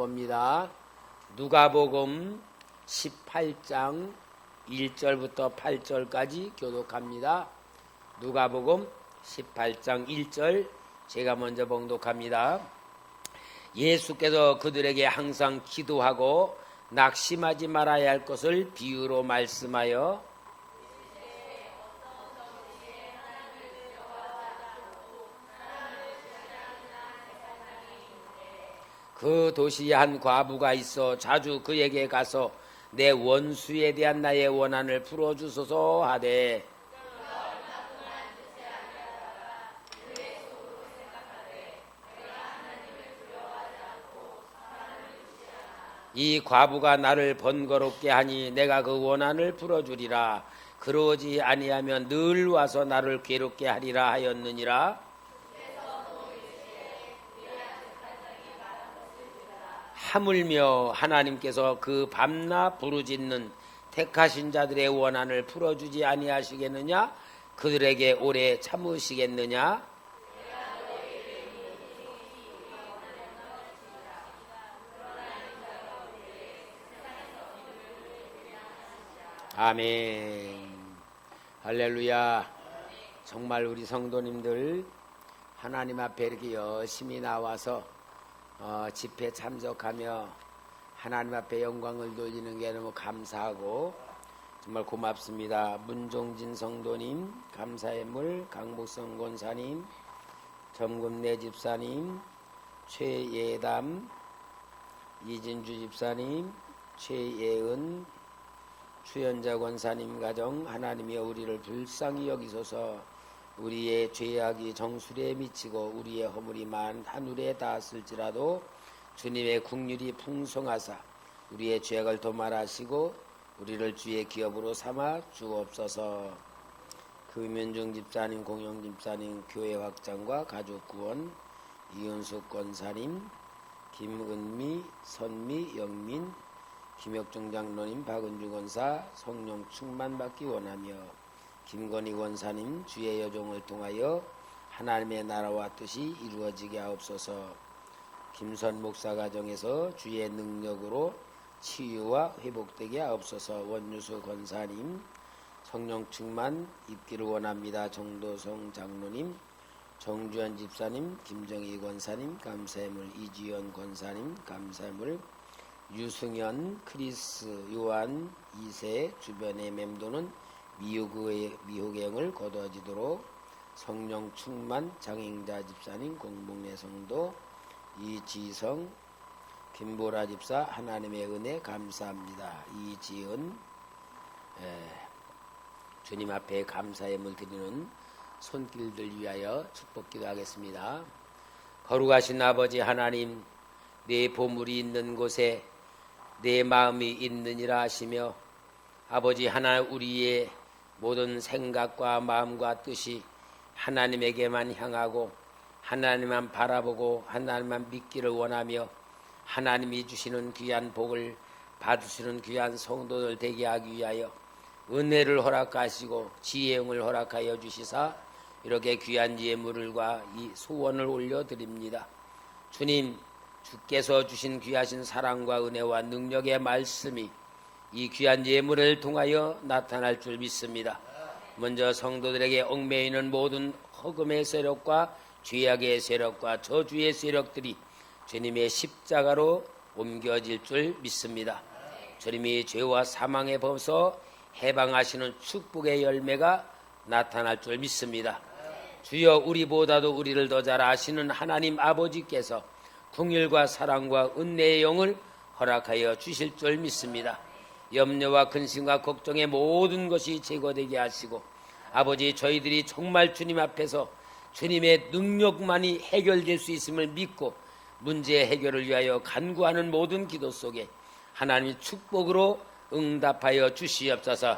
봅니다. 누가복음 18장 1절부터 8절까지 교독합니다. 누가복음 18장 1절 제가 먼저 봉독합니다. 예수께서 그들에게 항상 기도하고 낙심하지 말아야 할 것을 비유로 말씀하여 그 도시에 한 과부가 있어 자주 그에게 가서 내 원수에 대한 나의 원한을 풀어주소서 하되 이 과부가 나를 번거롭게 하니 내가 그 원한을 풀어주리라. 그러지 아니하면 늘 와서 나를 괴롭게 하리라 하였느니라. 하물며 하나님께서 그 밤낮 부르짖는 택하신 자들의 원한을 풀어주지 아니하시겠느냐? 그들에게 오래 참으시겠느냐? 아멘. 할렐루야. 정말 우리 성도님들 하나님 앞에 이렇게 열심히 나와서 집회 참석하며 하나님 앞에 영광을 돌리는 게 너무 감사하고 정말 고맙습니다. 문종진 성도님, 감사의 물, 강복성 권사님, 점금내 집사님, 최예담, 이진주 집사님, 최예은, 추연자 권사님 가정 하나님이여 우리를 불쌍히 여기소서. 우리의 죄악이 정수리에 미치고 우리의 허물이 만 하늘에 닿았을지라도 주님의 국률이 풍성하사 우리의 죄악을 도말하시고 우리를 주의 기업으로 삼아 주옵소서. 금윤중 집사님, 공영 집사님, 교회 확장과 가족 구원, 이은숙 권사님, 김은미, 선미, 영민, 김혁중 장로님, 박은주 권사 성령 충만받기 원하며 김건희 권사님 주의 여종을 통하여 하나님의 나라와 뜻이 이루어지게 하옵소서. 김선 목사 가정에서 주의 능력으로 치유와 회복되게 하옵소서. 원유수 권사님 성령 충만 입기를 원합니다. 정도성 장로님, 정주현 집사님, 김정희 권사님 감사의물, 이지연 권사님 감사의물, 유승현, 크리스, 요한 2세 주변에 맴도는 미혹행을 거두어지도록 성령 충만 장행자 집사님, 공복내 성도 이지성, 김보라 집사 하나님의 은혜 감사합니다. 이지은 주님 앞에 감사의 물 드리는 손길들 위하여 축복 기도하겠습니다. 거룩하신 아버지 하나님, 내 보물이 있는 곳에 내 마음이 있느니라 하시며 아버지 하나님 우리의 모든 생각과 마음과 뜻이 하나님에게만 향하고 하나님만 바라보고 하나님만 믿기를 원하며 하나님이 주시는 귀한 복을 받으시는 귀한 성도들 되게 하기 위하여 은혜를 허락하시고 지혜형을 허락하여 주시사 이렇게 귀한 예물과 이 소원을 올려드립니다. 주님, 주께서 주신 귀하신 사랑과 은혜와 능력의 말씀이 이 귀한 예물을 통하여 나타날 줄 믿습니다. 먼저 성도들에게 얽매이는 모든 허금의 세력과 죄악의 세력과 저주의 세력들이 주님의 십자가로 옮겨질 줄 믿습니다. 주님이 죄와 사망에 벗어 해방하시는 축복의 열매가 나타날 줄 믿습니다. 주여, 우리보다도 우리를 더 잘 아시는 하나님 아버지께서 긍휼과 사랑과 은혜의 영을 허락하여 주실 줄 믿습니다. 염려와 근심과 걱정의 모든 것이 제거되게 하시고 아버지, 저희들이 정말 주님 앞에서 주님의 능력만이 해결될 수 있음을 믿고 문제 해결을 위하여 간구하는 모든 기도 속에 하나님의 축복으로 응답하여 주시옵소서.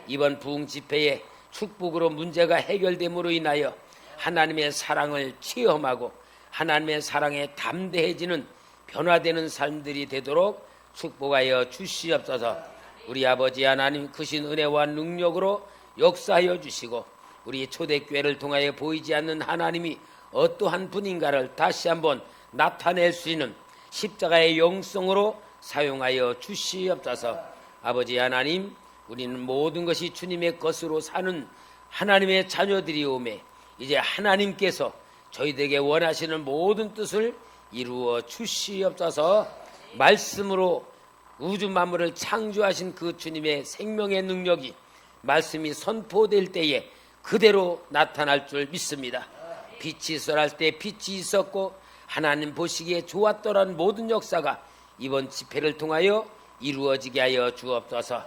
이번 부흥 집회에 축복으로 문제가 해결됨으로 인하여 하나님의 사랑을 체험하고 하나님의 사랑에 담대해지는 변화되는 삶들이 되도록 축복하여 주시옵소서. 우리 아버지 하나님 크신 은혜와 능력으로 역사하여 주시고 우리 초대교회를 통하여 보이지 않는 하나님이 어떠한 분인가를 다시 한번 나타낼 수 있는 십자가의 영성으로 사용하여 주시옵소서. 아버지 하나님, 우리는 모든 것이 주님의 것으로 사는 하나님의 자녀들이오매 이제 하나님께서 저희들에게 원하시는 모든 뜻을 이루어 주시옵소서. 말씀으로 우주 만물을 창조하신 그 주님의 생명의 능력이 말씀이 선포될 때에 그대로 나타날 줄 믿습니다. 빛이 있어할 때 빛이 있었고 하나님 보시기에 좋았더란 모든 역사가 이번 집회를 통하여 이루어지게 하여 주옵소서.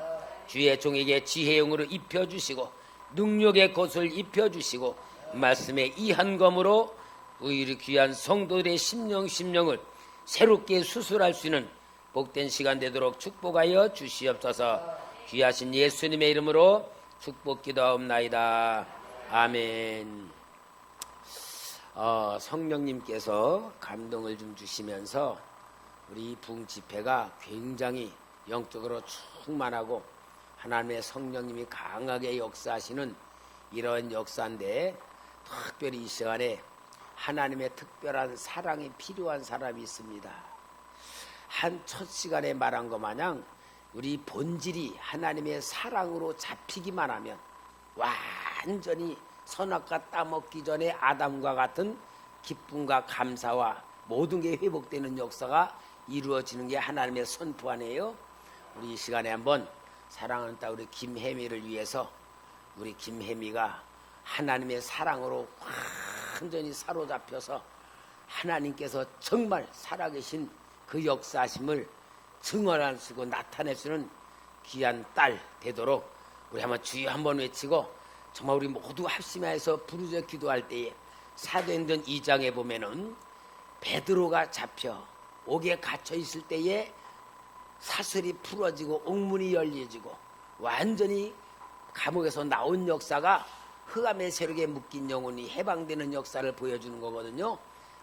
주의 종에게 지혜의 영으로 입혀주시고 능력의 것을 입혀주시고 말씀의 이 한 검으로 우리 귀한 성도들의 심령을 새롭게 수술할 수 있는 복된 시간 되도록 축복하여 주시옵소서. 귀하신 예수님의 이름으로 축복 기도하옵나이다. 아멘. 성령님께서 감동을 좀 주시면서 우리 부흥 집회가 굉장히 영적으로 충만하고 하나님의 성령님이 강하게 역사하시는 이런 역사인데, 특별히 이 시간에 하나님의 특별한 사랑이 필요한 사람이 있습니다. 한 첫 시간에 말한 것 마냥 우리 본질이 하나님의 사랑으로 잡히기만 하면 완전히 선악과 따먹기 전에 아담과 같은 기쁨과 감사와 모든 게 회복되는 역사가 이루어지는 게 하나님의 선포 아니에요. 우리 이 시간에 한번 사랑하는 딸 우리 김혜미를 위해서, 우리 김혜미가 하나님의 사랑으로 완전히 사로잡혀서 하나님께서 정말 살아계신 그 역사심을 증언할 수 있고 나타낼 수 있는 귀한 딸 되도록 우리 한번 주여 한번 외치고 정말 우리 모두 합심하여서 부르짖어 기도할 때에 사도행전 2장에 보면은 베드로가 잡혀 옥에 갇혀 있을 때에 사슬이 풀어지고 옥문이 열려지고 완전히 감옥에서 나온 역사가 흑암의 세력에 묶인 영혼이 해방되는 역사를 보여주는 거거든요.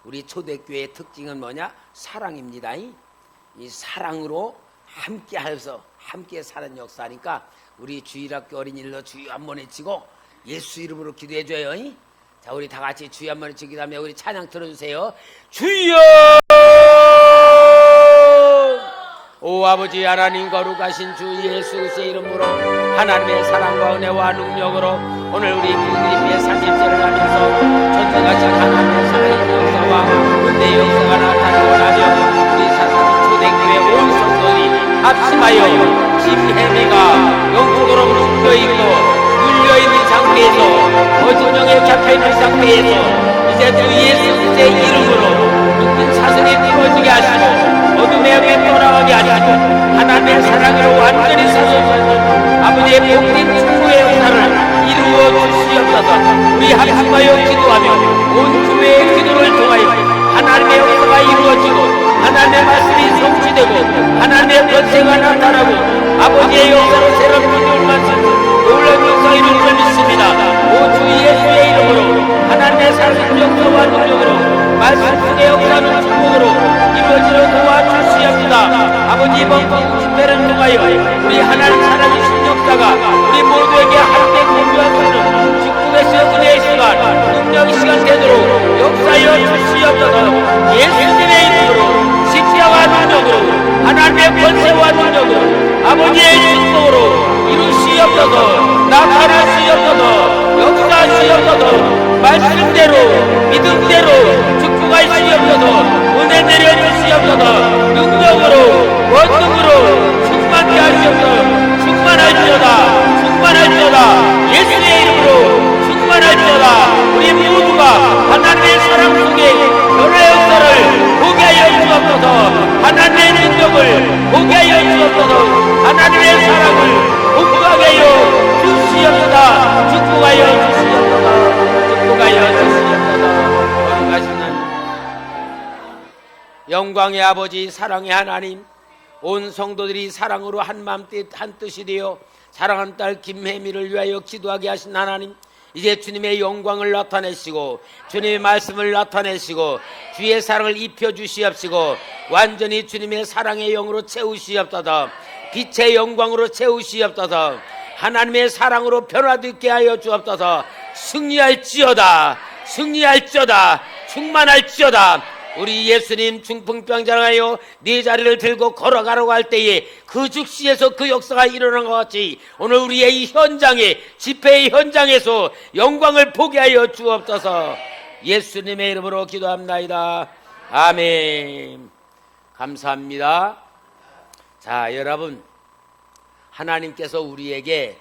우리 초대교회의 특징은 뭐냐? 사랑입니다. 이 사랑으로 함께 하여서 함께 사는 역사니까 우리 주일학교 어린이들도 주여 한번 외치고 예수 이름으로 기도해줘요. 자, 우리 다 같이 주여 한번 외치고 기도하며 우리 찬양 들어주세요. 주여! 오 아버지 하나님 거룩하신 주 예수 그리스도의 이름으로 하나님의 사랑과 은혜와 능력으로 오늘 우리 부흥집회 30절을 하면서 전쟁같이 하나님의 사랑의 역사와 은혜의 역사가 나타나고 나면 우리 사랑하는 초대교회 온 성도들이 합심하여 김혜미가 영적으로 묶여있고 눌려있는 상태에서 거짓령에 잡혀있는 상태에서 이제 주 예수 그리스도의 이름으로 묶인 사슬이 풀어지게 하시고 어둠의 영에 돌아가게 하시고 하나님의 사랑으로 완전히 사소서 아버지의 복된 축복의 역사를 이루어 주시옵소서. 우리 합심하여 기도하며 온 교회의 기도를 통하여 하나님의 역사가 이루어지고 하나님의 말씀이 성취되고 하나님의 권세가 나타나고 아버지의 역사로 새로운 믿음을 만드는 놀라운 역사가 이루어질 줄 믿습니다. 오 주 예수의 이름으로 하나님의 사랑의 역사와 능력으로 말씀 속의 역사는 축복으로 이루어지려 도와주시옵소서. 아버지 이번 부흥 집회를 통하여 우리 하나님 살아계신 역사가 우리 모두에게 함께 공유하시는 축복의 은혜의 시간, 능력의 시간 되도록 역사여 주시옵소서. 예수님의 이름으로 십자가 능력으로 하나님의 권세와 능력으로 아버지의 축복으로 이루시옵소서. 나타나시옵소서. 역사하시옵소서. 말씀대로 믿음대로 축복하시옵소서. 은혜 내려주시옵소서. 능력으로 원능으로 충만케 하시옵소서. 충만할지어다. 충만할지어다. 예수의 이름으로 충만할지어다. 우리 모두가 하나님의 사랑 속에 변화의 역사를 보게 하여 주옵소서. 하나님의 능력을 보게 하여 주옵소서. 하나님의 사랑을 공부하게 하여 주시옵소서. 축복하여 주시옵소서. 축복하여 주시옵소서. 거룩하시는 영광의 아버지 사랑의 하나님, 온 성도들이 사랑으로 한마음 한 뜻이 되어 사랑하는 딸 김혜미를 위하여 기도하게 하신 하나님, 이제 주님의 영광을 나타내시고 주님의 말씀을 나타내시고 주의 사랑을 입혀주시옵시고 완전히 주님의 사랑의 영으로 채우시옵소서. 빛의 영광으로 채우시옵소서. 하나님의 사랑으로 변화되게 하여 주옵소서. 승리할지어다. 승리할지어다. 충만할지어다. 우리 예수님 중풍병자하여 네 자리를 들고 걸어가려고 할 때에 그 즉시에서 그 역사가 일어난 것 같이 오늘 우리의 이 현장에, 집회의 현장에서 영광을 보게 하여 주옵소서. 예수님의 이름으로 기도합나이다. 아멘. 감사합니다. 자, 여러분, 하나님께서 우리에게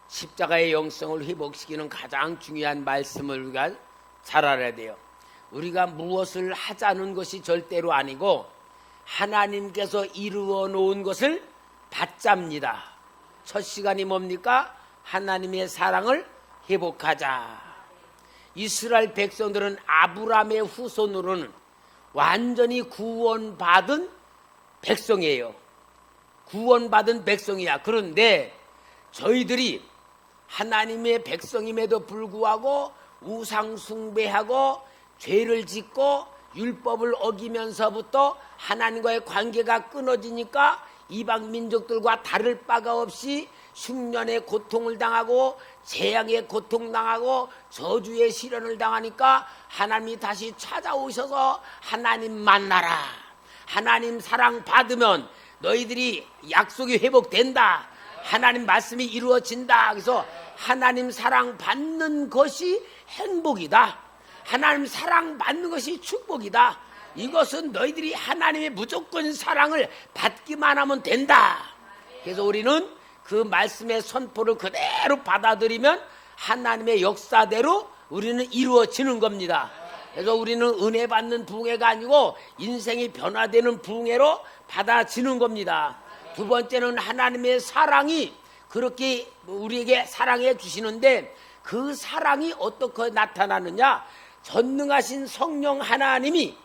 십자가의 영성을 회복시키는 가장 중요한 말씀을 우리가 잘 알아야 돼요. 우리가 무엇을 하자는 것이 절대로 아니고 하나님께서 이루어 놓은 것을 받잡니다. 첫 시간이 뭡니까? 하나님의 사랑을 회복하자. 이스라엘 백성들은 아브라함의 후손으로는 완전히 구원받은 백성이에요. 구원받은 백성이야. 그런데 저희들이 하나님의 백성임에도 불구하고 우상 숭배하고 죄를 짓고 율법을 어기면서부터 하나님과의 관계가 끊어지니까 이방 민족들과 다를 바가 없이 흉년의 고통을 당하고 재앙의 고통당하고 저주의 시련을 당하니까 하나님이 다시 찾아오셔서 하나님 만나라. 하나님 사랑 받으면 너희들이 약속이 회복된다. 하나님 말씀이 이루어진다. 그래서 하나님 사랑 받는 것이 행복이다. 하나님 사랑 받는 것이 축복이다. 이것은 너희들이 하나님의 무조건 사랑을 받기만 하면 된다. 그래서 우리는 그 말씀의 선포를 그대로 받아들이면 하나님의 역사대로 우리는 이루어지는 겁니다. 그래서 우리는 은혜 받는 부흥회가 아니고 인생이 변화되는 부흥회로 받아지는 겁니다. 두 번째는 하나님의 사랑이 그렇게 우리에게 사랑해 주시는데 그 사랑이 어떻게 나타나느냐? 전능하신 성령 하나님이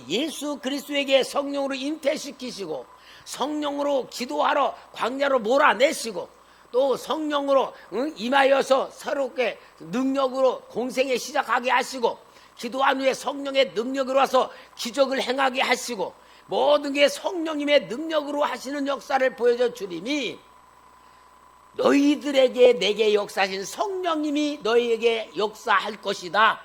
예수 그리스도에게 성령으로 잉태시키시고 성령으로 기도하러 광야로 몰아내시고 또 성령으로 임하여서 새롭게 능력으로 공생에 시작하게 하시고 기도한 후에 성령의 능력으로 와서 기적을 행하게 하시고 모든 게 성령님의 능력으로 하시는 역사를 보여줘 주님이 너희들에게 내게 역사하신 성령님이 너희에게 역사할 것이다.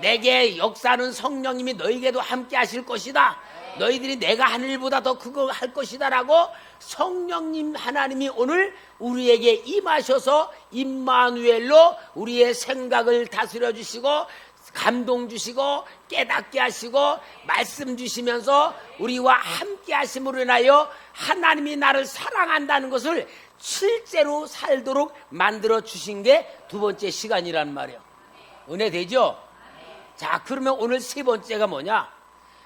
내게 역사하는 성령님이 너희에게도 함께 하실 것이다. 너희들이 내가 하는 일보다 더 그거 할 것이다 라고 성령님 하나님이 오늘 우리에게 임하셔서 임마누엘로 우리의 생각을 다스려 주시고 감동 주시고 깨닫게 하시고 말씀 주시면서 우리와 함께 하심으로 인하여 하나님이 나를 사랑한다는 것을 실제로 살도록 만들어 주신 게 두 번째 시간이란 말이에요. 은혜 되죠? 자, 그러면 오늘 세 번째가 뭐냐?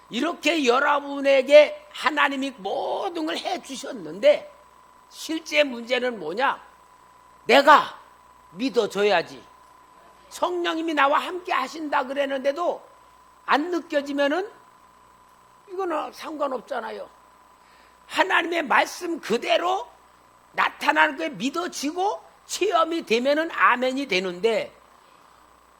이렇게 여러분에게 하나님이 모든 걸 해 주셨는데 실제 문제는 뭐냐? 내가 믿어줘야지. 성령님이 나와 함께 하신다 그랬는데도 안 느껴지면은 이거는 상관없잖아요. 하나님의 말씀 그대로 나타나는 게 믿어지고 체험이 되면은 아멘이 되는데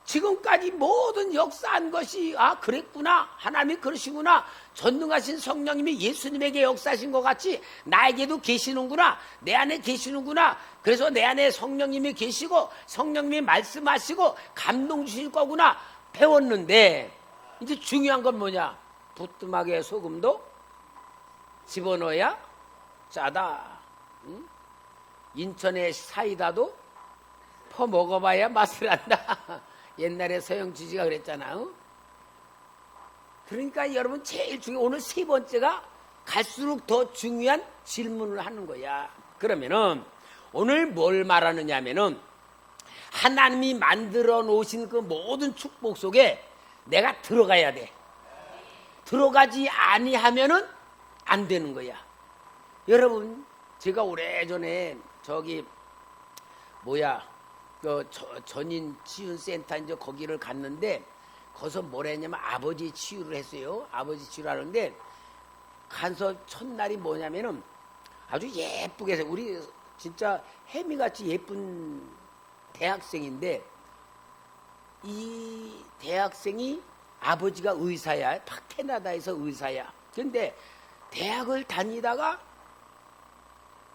지금까지 모든 역사한 것이 그랬구나. 하나님이 그러시구나. 전능하신 성령님이 예수님에게 역사하신 것 같이 나에게도 계시는구나. 내 안에 계시는구나. 그래서 내 안에 성령님이 계시고 성령님이 말씀하시고 감동 주실 거구나. 배웠는데 이제 중요한 건 뭐냐? 부뚜막에 소금도 집어넣어야 짜다. 응? 인천의 사이다도 퍼먹어봐야 맛을 안다. 옛날에 서영지지가 그랬잖아. 그러니까 여러분 제일 중요한 오늘 세 번째가 갈수록 더 중요한 질문을 하는 거야. 그러면은 오늘 뭘 말하느냐 하면은 하나님이 만들어 놓으신 그 모든 축복 속에 내가 들어가야 돼. 들어가지 아니하면은 안 되는 거야. 여러분 제가 오래전에 전인 치유센터 이제 거기를 갔는데 거기서 뭘 했냐면 아버지 치유를 했어요. 아버지 치유를 하는데 가서 첫날이 뭐냐면은 아주 예쁘게 해서 우리 진짜 혜미같이 예쁜 대학생인데 이 대학생이 아버지가 의사야. 캐나다에서 의사야. 근데 대학을 다니다가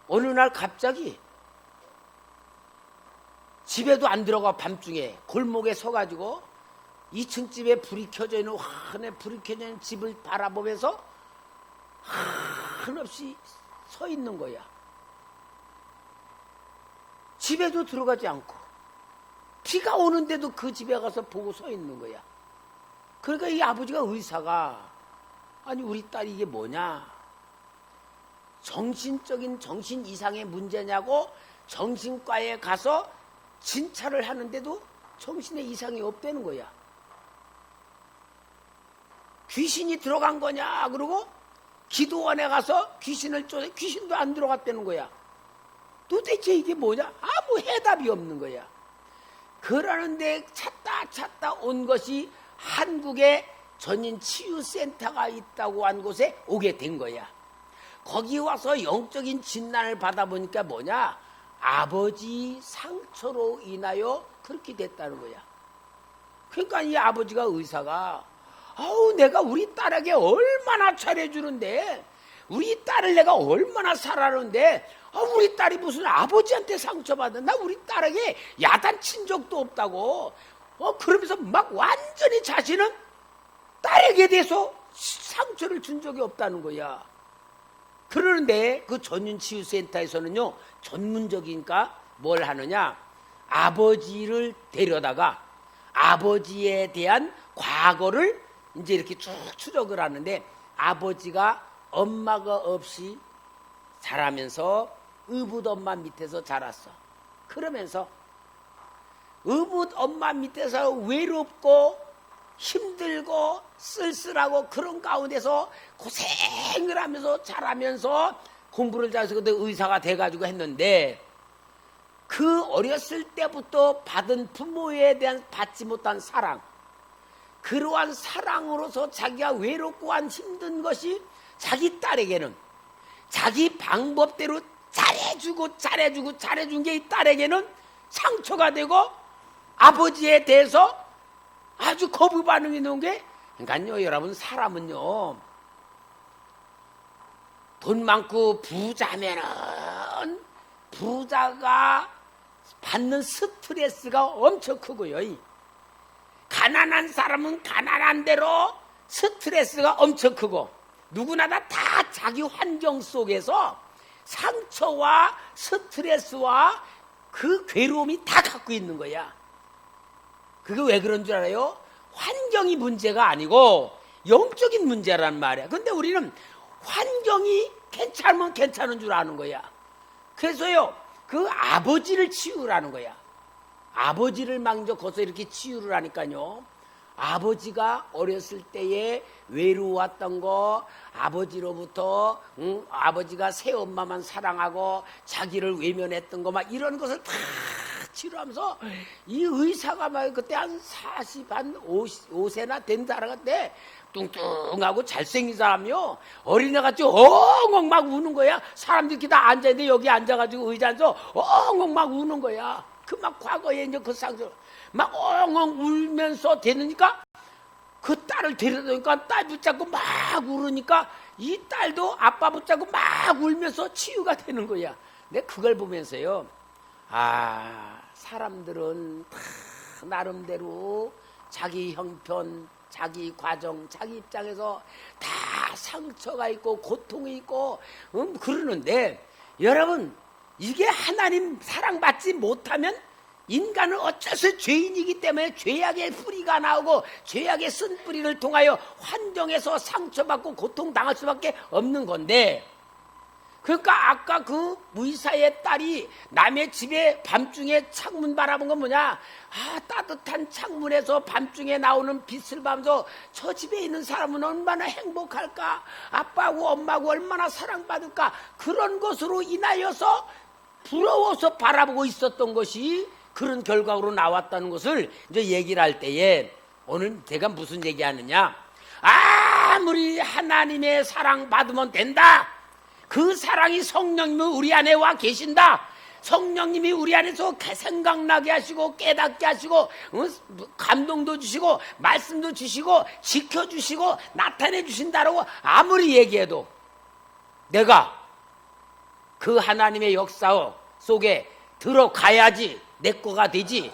어느 날 갑자기 집에도 안 들어가 밤중에 골목에 서가지고 2층 집에 불이 켜져 있는 환하게 불이 켜져 있는 집을 바라보면서 한없이 서 있는 거야. 집에도 들어가지 않고 비가 오는데도 그 집에 가서 보고 서 있는 거야. 그러니까 이 아버지가 의사가 아니 우리 딸이 이게 뭐냐? 정신적인 정신 이상의 문제냐고 정신과에 가서 진찰을 하는데도 정신에 이상이 없다는 거야. 귀신이 들어간 거냐? 그러고 기도원에 가서 귀신을 쫓아 귀신도 안 들어갔다는 거야. 도대체 이게 뭐냐? 아무 해답이 없는 거야. 그러는데 찾다 온 것이 한국에 전인치유센터가 있다고 한 곳에 오게 된 거야. 거기 와서 영적인 진단을 받아보니까 뭐냐? 아버지 상처로 인하여 그렇게 됐다는 거야. 그러니까 이 아버지가 의사가 아우 내가 우리 딸에게 얼마나 잘해주는데 우리 딸을 내가 얼마나 사랑하는데 우리 딸이 무슨 아버지한테 상처받은 나 우리 딸에게 야단친 적도 없다고 그러면서 막 완전히 자신은 딸에게 대해서 상처를 준 적이 없다는 거야. 그러는데 그 전윤치유센터에서는요 전문적이니까 뭘 하느냐, 아버지를 데려다가 아버지에 대한 과거를 이제 이렇게 쭉 추적을 하는데, 아버지가 엄마가 없이 자라면서 의붓 엄마 밑에서 자랐어. 그러면서 의붓 엄마 밑에서 외롭고 힘들고 쓸쓸하고 그런 가운데서 고생을 하면서 자라면서 공부를 잘해서 그때 의사가 돼가지고 했는데, 그 어렸을 때부터 받은 부모에 대한 받지 못한 사랑, 그러한 사랑으로서 자기가 외롭고 한 힘든 것이 자기 딸에게는 자기 방법대로 잘해준 게 이 딸에게는 상처가 되고 아버지에 대해서 아주 거부 반응이 있는 게, 그러니까요 여러분, 사람은요 돈 많고 부자면은 부자가 받는 스트레스가 엄청 크고요, 가난한 사람은 가난한 대로 스트레스가 엄청 크고, 누구나 다 자기 환경 속에서 상처와 스트레스와 그 괴로움이 다 갖고 있는 거야. 그게 왜 그런 줄 알아요? 환경이 문제가 아니고 영적인 문제란 말이야. 근데 우리는 환경이 괜찮으면 괜찮은 줄 아는 거야. 그래서요 그 아버지를 치유라는 거야. 아버지를 먼저 거기서 이렇게 치유를 하니까요, 아버지가 어렸을 때에 외로웠던 거, 아버지로부터 아버지가 새엄마만 사랑하고 자기를 외면했던 거, 막 이런 것을 다 치료하면서 이 의사가 막 그때 한 45세나 된 사람 같대. 뚱뚱하고 잘생긴 사람이요, 어린애같이 엉엉 막 우는 거야. 사람들이 다 앉아있는데 여기 앉아가지고 의자 앉아서 엉엉 막 우는 거야. 그 막 과거에 이제 그 상처 막 엉엉 울면서 되니까 그 딸을 데려다니까 딸 붙잡고 막 울으니까 이 딸도 아빠 붙잡고 막 울면서 치유가 되는 거야. 근데 그걸 보면서요, 사람들은 다 나름대로 자기 형편, 자기 과정, 자기 입장에서 다 상처가 있고 고통이 있고 그러는데, 여러분 이게 하나님 사랑받지 못하면 인간은 어쩔 수 죄인이기 때문에 죄악의 뿌리가 나오고 죄악의 쓴 뿌리를 통하여 환경에서 상처받고 고통당할 수밖에 없는 건데, 그러니까 아까 그 의사의 딸이 남의 집에 밤중에 창문 바라본 건 뭐냐, 따뜻한 창문에서 밤중에 나오는 빛을 보면서 저 집에 있는 사람은 얼마나 행복할까, 아빠하고 엄마하고 얼마나 사랑받을까, 그런 것으로 인하여서 부러워서 바라보고 있었던 것이 그런 결과로 나왔다는 것을 이제 얘기를 할 때에, 오늘 제가 무슨 얘기하느냐, 아무리 하나님의 사랑 받으면 된다, 그 사랑이 성령님이 우리 안에 와 계신다, 성령님이 우리 안에서 생각나게 하시고 깨닫게 하시고 감동도 주시고 말씀도 주시고 지켜주시고 나타내 주신다라고 아무리 얘기해도 내가 그 하나님의 역사 속에 들어가야지 내 거가 되지.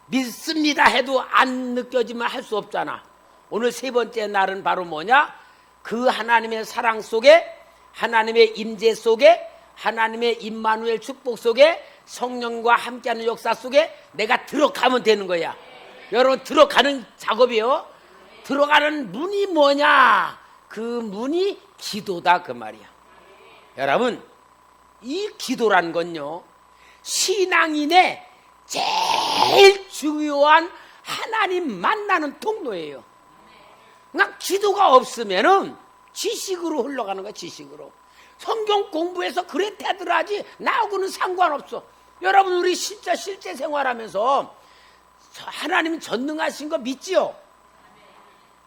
믿습니다 해도 안 느껴지면 할 수 없잖아. 오늘 세 번째 날은 바로 뭐냐? 그 하나님의 사랑 속에, 하나님의 임재 속에, 하나님의 임마누엘 축복 속에, 성령과 함께하는 역사 속에 내가 들어가면 되는 거야. 여러분, 들어가는 작업이요. 들어가는 문이 뭐냐? 그 문이 기도다, 그 말이야. 여러분, 이 기도란 건요, 신앙인의 제일 중요한 하나님 만나는 통로예요. 그러니까 기도가 없으면은 지식으로 흘러가는 거야, 지식으로. 성경 공부해서 그랬다더라 하지 나하고는 상관없어. 여러분, 우리 실제 생활하면서 하나님 전능하신 거 믿지요?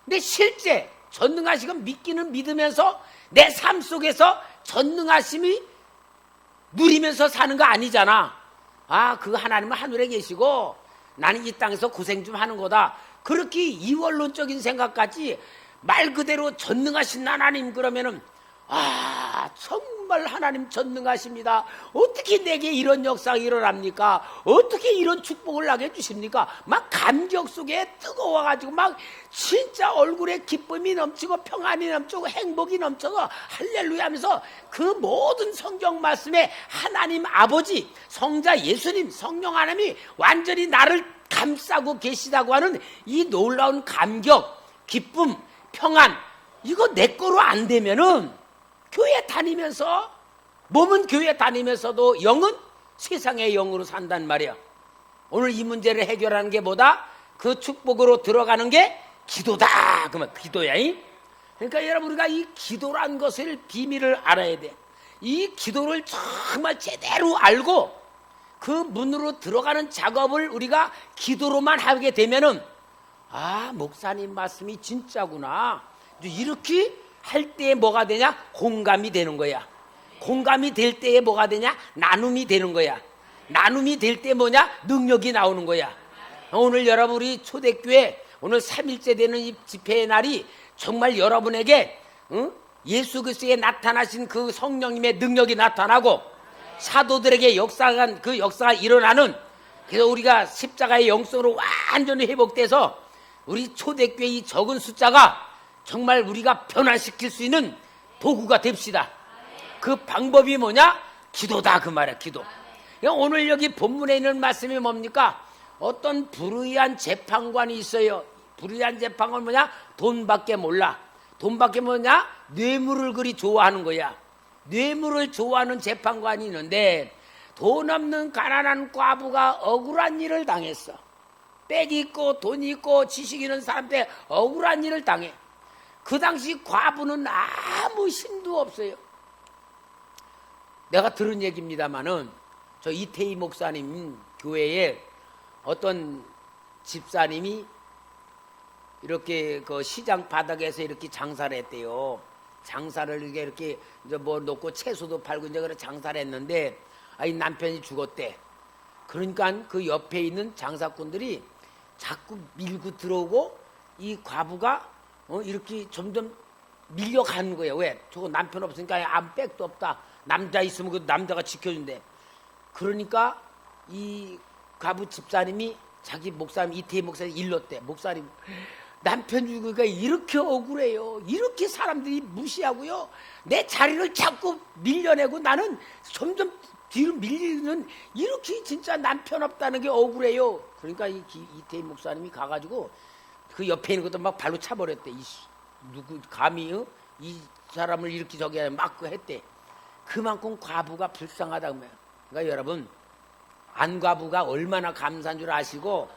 근데 실제 전능하신 거 믿기는 믿으면서 내 삶 속에서 전능하심이 누리면서 사는 거 아니잖아. 아, 그 하나님은 하늘에 계시고 나는 이 땅에서 고생 좀 하는 거다. 그렇게 이원론적인 생각까지 말 그대로 전능하신 하나님 그러면은 아, 정말 하나님 전능하십니다. 어떻게 내게 이런 역사가 일어납니까? 어떻게 이런 축복을 나게 해주십니까? 막 감격 속에 뜨거워가지고 막 진짜 얼굴에 기쁨이 넘치고 평안이 넘치고 행복이 넘쳐서 할렐루야 하면서 그 모든 성경 말씀에 하나님 아버지, 성자 예수님, 성령 하나님이 완전히 나를 감싸고 계시다고 하는 이 놀라운 감격, 기쁨, 평안, 이거 내 거로 안 되면은 교회 다니면서, 몸은 교회 다니면서도 영은 세상의 영으로 산단 말이야. 오늘 이 문제를 해결하는 게 뭐다? 그 축복으로 들어가는 게 기도다. 그러면 기도야. 그러니까 여러분, 우리가 이 기도란 것을 비밀을 알아야 돼. 이 기도를 정말 제대로 알고 그 문으로 들어가는 작업을 우리가 기도로만 하게 되면은 아, 목사님 말씀이 진짜구나. 이렇게 할 때에 뭐가 되냐? 공감이 되는 거야. 공감이 될 때에 뭐가 되냐? 나눔이 되는 거야. 나눔이 될 때 뭐냐? 능력이 나오는 거야. 오늘 여러분, 우리 초대교회 오늘 3일째 되는 이 집회의 날이 정말 여러분에게 예수 그리스도에 나타나신 그 성령님의 능력이 나타나고 사도들에게 그 역사가 일어나는, 그래서 우리가 십자가의 영성으로 완전히 회복돼서 우리 초대교회 이 적은 숫자가 정말 우리가 변화시킬 수 있는 도구가 됩시다. 그 방법이 뭐냐? 기도다, 그 말이야, 기도. 오늘 여기 본문에 있는 말씀이 뭡니까? 어떤 불의한 재판관이 있어요. 불의한 재판관은 뭐냐? 돈밖에 몰라. 돈밖에 뭐냐? 뇌물을 그리 좋아하는 거야. 뇌물을 좋아하는 재판관이 있는데 돈 없는 가난한 과부가 억울한 일을 당했어. 빽이 있고 돈 있고 지식 있는 사람한테 억울한 일을 당해. 그 당시 과부는 아무 힘도 없어요. 내가 들은 얘기입니다마는 저 이태희 목사님 교회에 어떤 집사님이 이렇게 그 시장 바닥에서 이렇게 장사를 했대요. 장사를 이렇게 이제 뭐 놓고 채소도 팔고 이제 그래 장사를 했는데 이 남편이 죽었대. 그러니까 그 옆에 있는 장사꾼들이 자꾸 밀고 들어오고 이 과부가 이렇게 점점 밀려가는 거예요. 왜? 저거 남편 없으니까 아무 백도 없다. 남자 있으면 그 남자가 지켜준대. 그러니까 이 과부 집사님이 자기 목사님 이태희 목사님 일렀대. 목사님, 남편 죽으니까 이렇게 억울해요. 이렇게 사람들이 무시하고요. 내 자리를 자꾸 밀려내고 나는 점점 뒤로 밀리는, 이렇게 진짜 남편 없다는 게 억울해요. 그러니까 이태희 목사님이 가가지고 그 옆에 있는 것도 막 발로 차버렸대. 누구 감히 이 사람을 이렇게 저기 막 했대. 그만큼 과부가 불쌍하다. 그러니까 여러분, 안과부가 얼마나 감사한 줄 아시고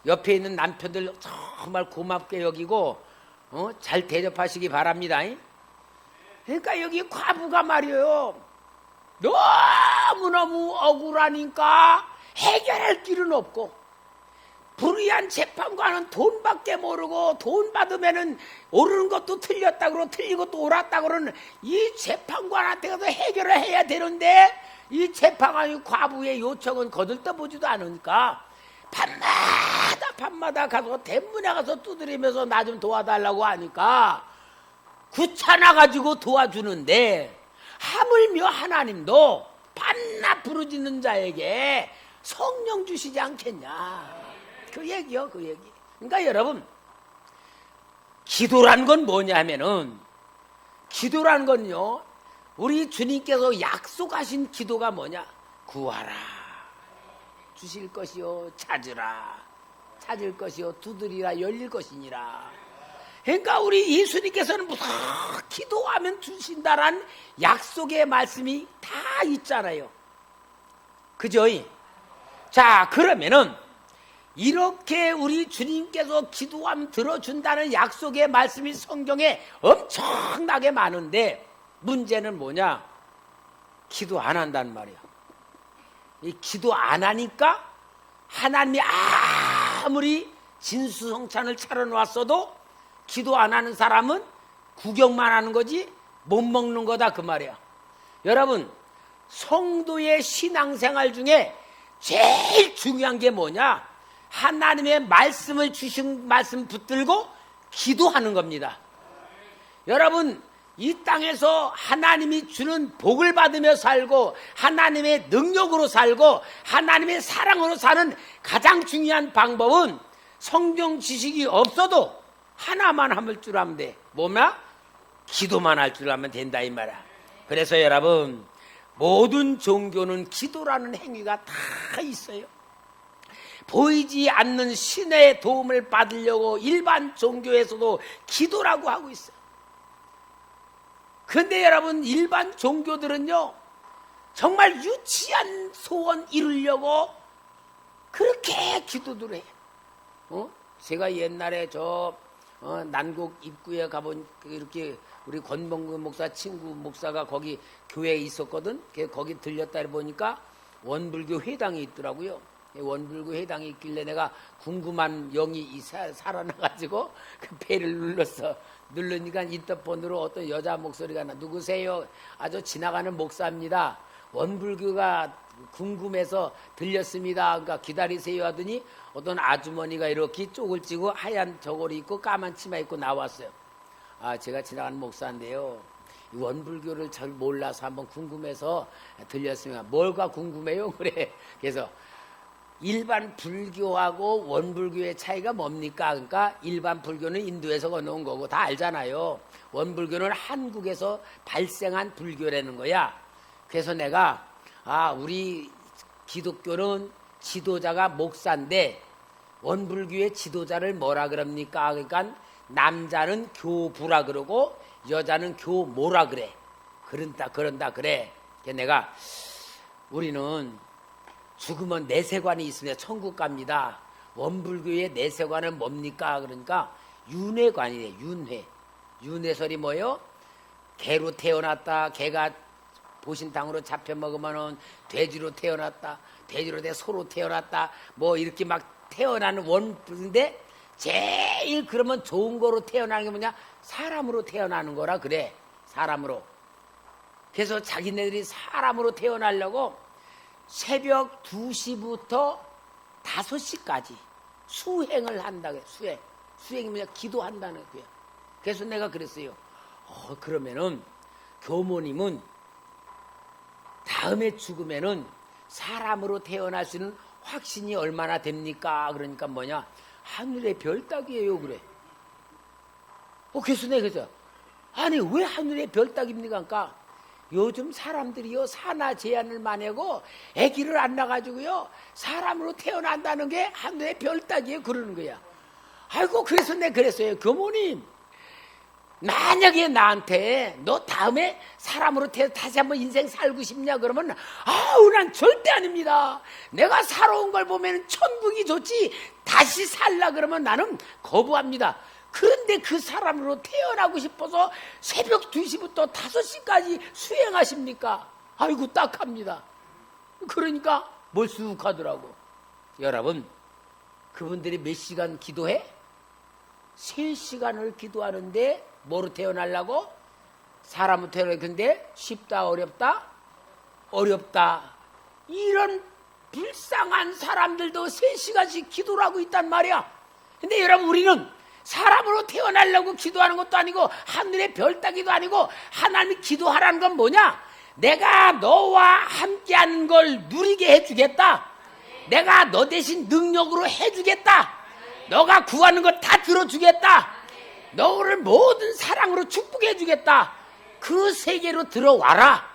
옆에 있는 남편들 정말 고맙게 여기고 잘 대접하시기 바랍니다. 그러니까 여기 과부가 말이에요, 너무너무 억울하니까 해결할 길은 없고, 불의한 재판관은 돈밖에 모르고 돈 받으면은 옳은 것도 틀렸다 그러고 틀리고 또 옳았다 그러는 이 재판관한테 가서 해결을 해야 되는데 이 재판관이 과부의 요청은 거들떠보지도 않으니까 밤마다 가서 대문에 가서 두드리면서 나 좀 도와달라고 하니까 귀찮아가지고 도와주는데, 하물며 하나님도 밤낮 부르짖는 자에게 성령 주시지 않겠냐. 그 얘기요, 그 얘기. 그러니까 여러분, 기도란 건 뭐냐 하면은, 기도란 건요, 우리 주님께서 약속하신 기도가 뭐냐? 구하라, 주실 것이요, 찾으라, 찾을 것이요, 두드리라, 열릴 것이니라. 그러니까 우리 예수님께서는 무슨 기도하면 주신다란 약속의 말씀이 다 있잖아요. 그죠? 자, 그러면은 이렇게 우리 주님께서 기도하면 들어준다는 약속의 말씀이 성경에 엄청나게 많은데, 문제는 뭐냐? 기도 안 한다는 말이야. 이 기도 안 하니까 하나님이 아무리 진수성찬을 차려놓았어도 기도 안 하는 사람은 구경만 하는 거지 못 먹는 거다, 그 말이야. 여러분, 성도의 신앙생활 중에 제일 중요한 게 뭐냐? 하나님의 말씀을 주신 말씀 붙들고 기도하는 겁니다. 여러분, 이 땅에서 하나님이 주는 복을 받으며 살고 하나님의 능력으로 살고 하나님의 사랑으로 사는 가장 중요한 방법은 성경 지식이 없어도 하나만 할 줄 하면 돼. 뭐냐? 기도만 할 줄 하면 된다, 이 말이야. 그래서 여러분, 모든 종교는 기도라는 행위가 다 있어요. 보이지 않는 신의 도움을 받으려고 일반 종교에서도 기도라고 하고 있어요. 그런데 여러분, 일반 종교들은요, 정말 유치한 소원 이루려고 그렇게 기도를 해요. 제가 옛날에 난곡 입구에 가본 이렇게 우리 권봉근 목사 친구 목사가 거기 교회에 있었거든. 거기 들렸다 보니까 원불교 회당이 있더라고요. 원불교 회당이 있길래 내가 궁금한 영이 살아나가지고 그 배를 눌렀어. 누르니까 인터폰으로 어떤 여자 목소리가 나. 누구세요? 아주 지나가는 목사입니다. 원불교가 궁금해서 들렸습니다. 그러니까 기다리세요 하더니 어떤 아주머니가 이렇게 쪽을 찌고 하얀 저고리 입고 까만 치마 입고 나왔어요. 아, 제가 지나가는 목사인데요, 이 원불교를 잘 몰라서 한번 궁금해서 들렸습니다. 뭘가 궁금해요? 그래. 그래서 일반 불교하고 원불교의 차이가 뭡니까? 그러니까 일반 불교는 인도에서 건너온 거고 다 알잖아요. 원불교는 한국에서 발생한 불교라는 거야. 그래서 내가 우리 기독교는 지도자가 목사인데 원불교의 지도자를 뭐라 그럽니까? 그러니까 남자는 교부라 그러고 여자는 교모라 그래. 그런다 그래. 그래서 내가 우리는 죽으면 내세관이 있으면 천국 갑니다. 원불교의 내세관은 뭡니까? 그러니까 윤회관이래. 윤회설이 뭐예요? 개로 태어났다. 개가 보신탕으로 잡혀 먹으면은 돼지로 태어났다. 돼지로 돼 소로 태어났다. 뭐 이렇게 막 태어나는 원불인데 제일 그러면 좋은 거로 태어나는 게 뭐냐? 사람으로 태어나는 거라 그래. 사람으로. 그래서 자기네들이 사람으로 태어나려고 새벽 2시부터 5시까지 수행을 한다고 해요. 수행이 뭐냐? 기도한다는 거예요. 그래서 내가 그랬어요. 그러면은 교모님은 다음에 죽으면은 사람으로 태어날 수 있는 확신이 얼마나 됩니까? 그러니까 뭐냐? 하늘의 별 따기예요. 그래. 그래서 내가 그래서 아니 왜 하늘의 별 따기입니까? 그러니까 요즘 사람들이요 산하 제한을 만하고 아기를 안 낳아가지고요 사람으로 태어난다는 게 하늘의 별 따기에 그러는 거야. 아이고 그래서 내가 그랬어요. 교모님, 만약에 나한테 너 다음에 사람으로 태어 다시 한번 인생 살고 싶냐 그러면 난 절대 아닙니다. 내가 살아온 걸 보면 천국이 좋지 다시 살라 그러면 나는 거부합니다. 그런데 그 사람으로 태어나고 싶어서 새벽 2시부터 5시까지 수행하십니까? 아이고 딱합니다. 그러니까 멀쑥하더라고. 여러분, 그분들이 몇 시간 기도해? 3시간을 기도하는데 뭐로 태어나려고? 사람으로 태어나려고. 근데 쉽다 어렵다? 어렵다. 이런 불쌍한 사람들도 3시간씩 기도를 하고 있단 말이야. 근데 여러분, 우리는 사람으로 태어나려고 기도하는 것도 아니고 하늘의 별 따기도 아니고 하나님이 기도하라는 건 뭐냐? 내가 너와 함께하는 걸 누리게 해주겠다. 내가 너 대신 능력으로 해주겠다. 너가 구하는 거 다 들어주겠다. 너를 모든 사랑으로 축복해 주겠다. 그 세계로 들어와라.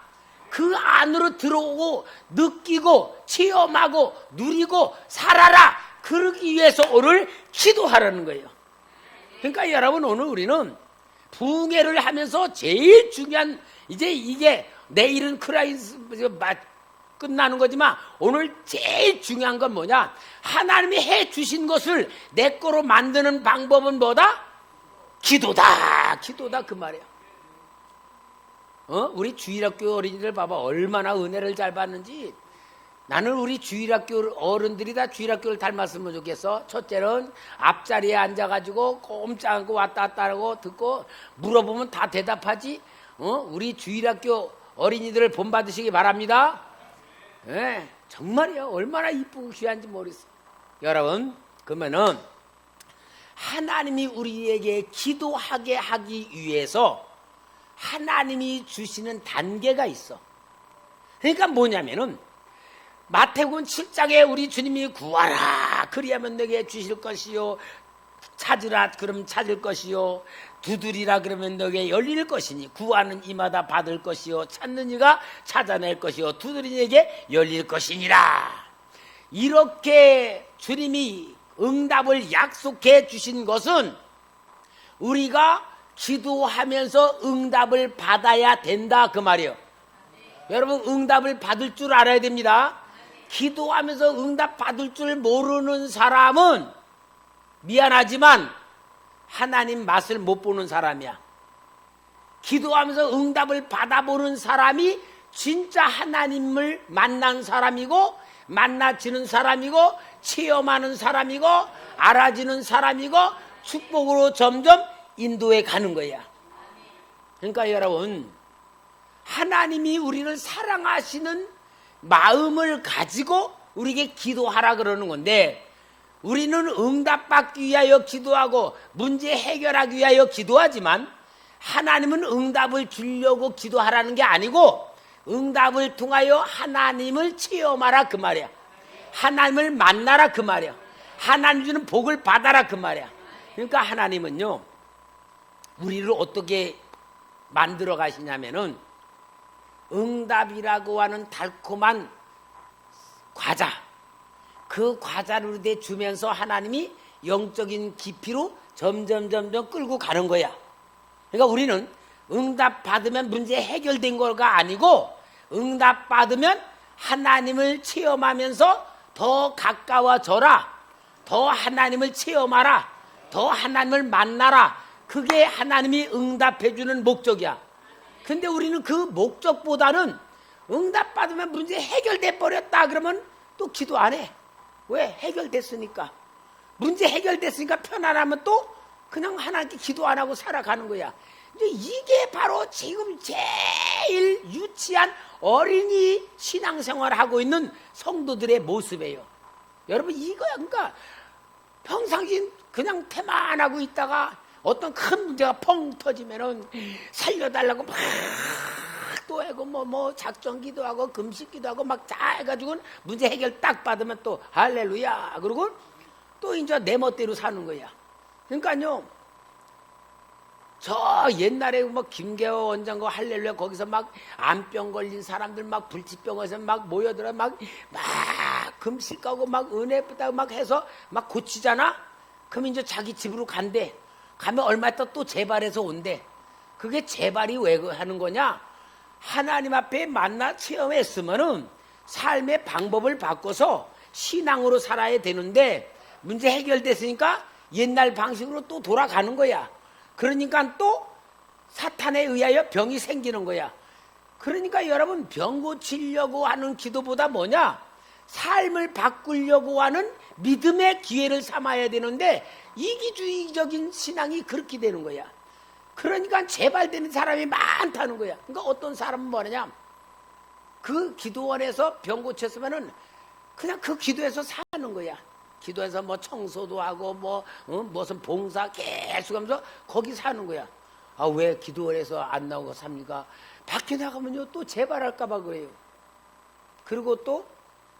그 안으로 들어오고 느끼고 체험하고 누리고 살아라. 그러기 위해서 오늘 기도하라는 거예요. 그러니까 여러분, 오늘 우리는 부흥회를 하면서 제일 중요한, 이제 이게 내일은 크라이스 끝나는 거지만 오늘 제일 중요한 건 뭐냐? 하나님이 해 주신 것을 내 거로 만드는 방법은 뭐다? 기도다. 기도다, 그 말이야. 우리 주일학교 어린이들 봐봐. 얼마나 은혜를 잘 받는지. 나는 우리 주일학교 어른들이 다 주일학교를 닮았으면 좋겠어. 첫째는 앞자리에 앉아가지고 꼼짝 않고 왔다 갔다 하고 듣고 물어보면 다 대답하지. 우리 주일학교 어린이들을 본받으시기 바랍니다. 네, 정말이요. 얼마나 이쁘고 귀한지 모르겠어요. 여러분, 그러면은 하나님이 우리에게 기도하게 하기 위해서 하나님이 주시는 단계가 있어. 그러니까 뭐냐면은 마태복음 7장에 우리 주님이 구하라 그리하면 내게 주실 것이요, 찾으라 그러면 찾을 것이요, 두드리라 그러면 너에게 열릴 것이니, 구하는 이마다 받을 것이요, 찾는 이가 찾아낼 것이요, 두드리는 이에게 열릴 것이니라. 이렇게 주님이 응답을 약속해 주신 것은 우리가 기도하면서 응답을 받아야 된다, 그 말이에요. 여러분, 응답을 받을 줄 알아야 됩니다. 기도하면서 응답 받을 줄 모르는 사람은 미안하지만 하나님 맛을 못 보는 사람이야. 기도하면서 응답을 받아보는 사람이 진짜 하나님을 만난 사람이고, 만나지는 사람이고, 체험하는 사람이고, 알아지는 사람이고, 축복으로 점점 인도해 가는 거야. 그러니까 여러분, 하나님이 우리를 사랑하시는 마음을 가지고 우리에게 기도하라 그러는 건데, 우리는 응답받기 위하여 기도하고 문제 해결하기 위하여 기도하지만 하나님은 응답을 주려고 기도하라는 게 아니고 응답을 통하여 하나님을 체험하라, 그 말이야. 하나님을 만나라, 그 말이야. 하나님 주는 복을 받아라, 그 말이야. 그러니까 하나님은요, 우리를 어떻게 만들어 가시냐면은 응답이라고 하는 달콤한 과자, 그 과자를 우리에게 주면서 하나님이 영적인 깊이로 점점 끌고 가는 거야. 그러니까 우리는 응답 받으면 문제 해결된 거가 아니고, 응답 받으면 하나님을 체험하면서 더 가까워져라, 더 하나님을 체험하라, 더 하나님을 만나라. 그게 하나님이 응답해 주는 목적이야. 근데 우리는 그 목적보다는 응답 받으면 문제 해결돼 버렸다 그러면 또 기도 안 해. 왜? 해결됐으니까. 문제 해결됐으니까 편안하면 또 그냥 하나님께 기도 안 하고 살아가는 거야. 이제 이게 바로 지금 제일 유치한 어린이 신앙생활을 하고 있는 성도들의 모습이에요. 여러분, 이거야. 그러니까 평상시 그냥 태만하고 있다가 어떤 큰 문제가 펑 터지면은 살려달라고 막 또 하고 뭐 작전기도 하고 금식기도 하고 막 다 해가지고 문제 해결 딱 받으면 또 할렐루야 그러고 또 이제 내 멋대로 사는 거야. 그러니까요, 저 옛날에 뭐 김계호 원장과 할렐루야 거기서 막 암병 걸린 사람들 막 불치병에서 막 모여들어 막 금식하고 막 은혜 받다고 막 해서 막 고치잖아. 그럼 이제 자기 집으로 간대. 가면 얼마 있다 또 재발해서 온대. 그게 재발이 왜 하는 거냐? 하나님 앞에 만나 체험했으면은 삶의 방법을 바꿔서 신앙으로 살아야 되는데, 문제 해결됐으니까 옛날 방식으로 또 돌아가는 거야. 그러니까 또 사탄에 의하여 병이 생기는 거야. 그러니까 여러분, 병 고치려고 하는 기도보다 뭐냐? 삶을 바꾸려고 하는 믿음의 기회를 삼아야 되는데, 이기주의적인 신앙이 그렇게 되는 거야. 그러니까 재발되는 사람이 많다는 거야. 그러니까 어떤 사람은 뭐냐, 그 기도원에서 병 고쳤으면은 그냥 그 기도에서 사는 거야. 기도해서 뭐 청소도 하고 무슨 봉사 계속 하면서 거기 사는 거야. 아, 왜 기도원에서 안 나오고 삽니까? 밖에 나가면요 또 재발할까 봐 그래요. 그리고 또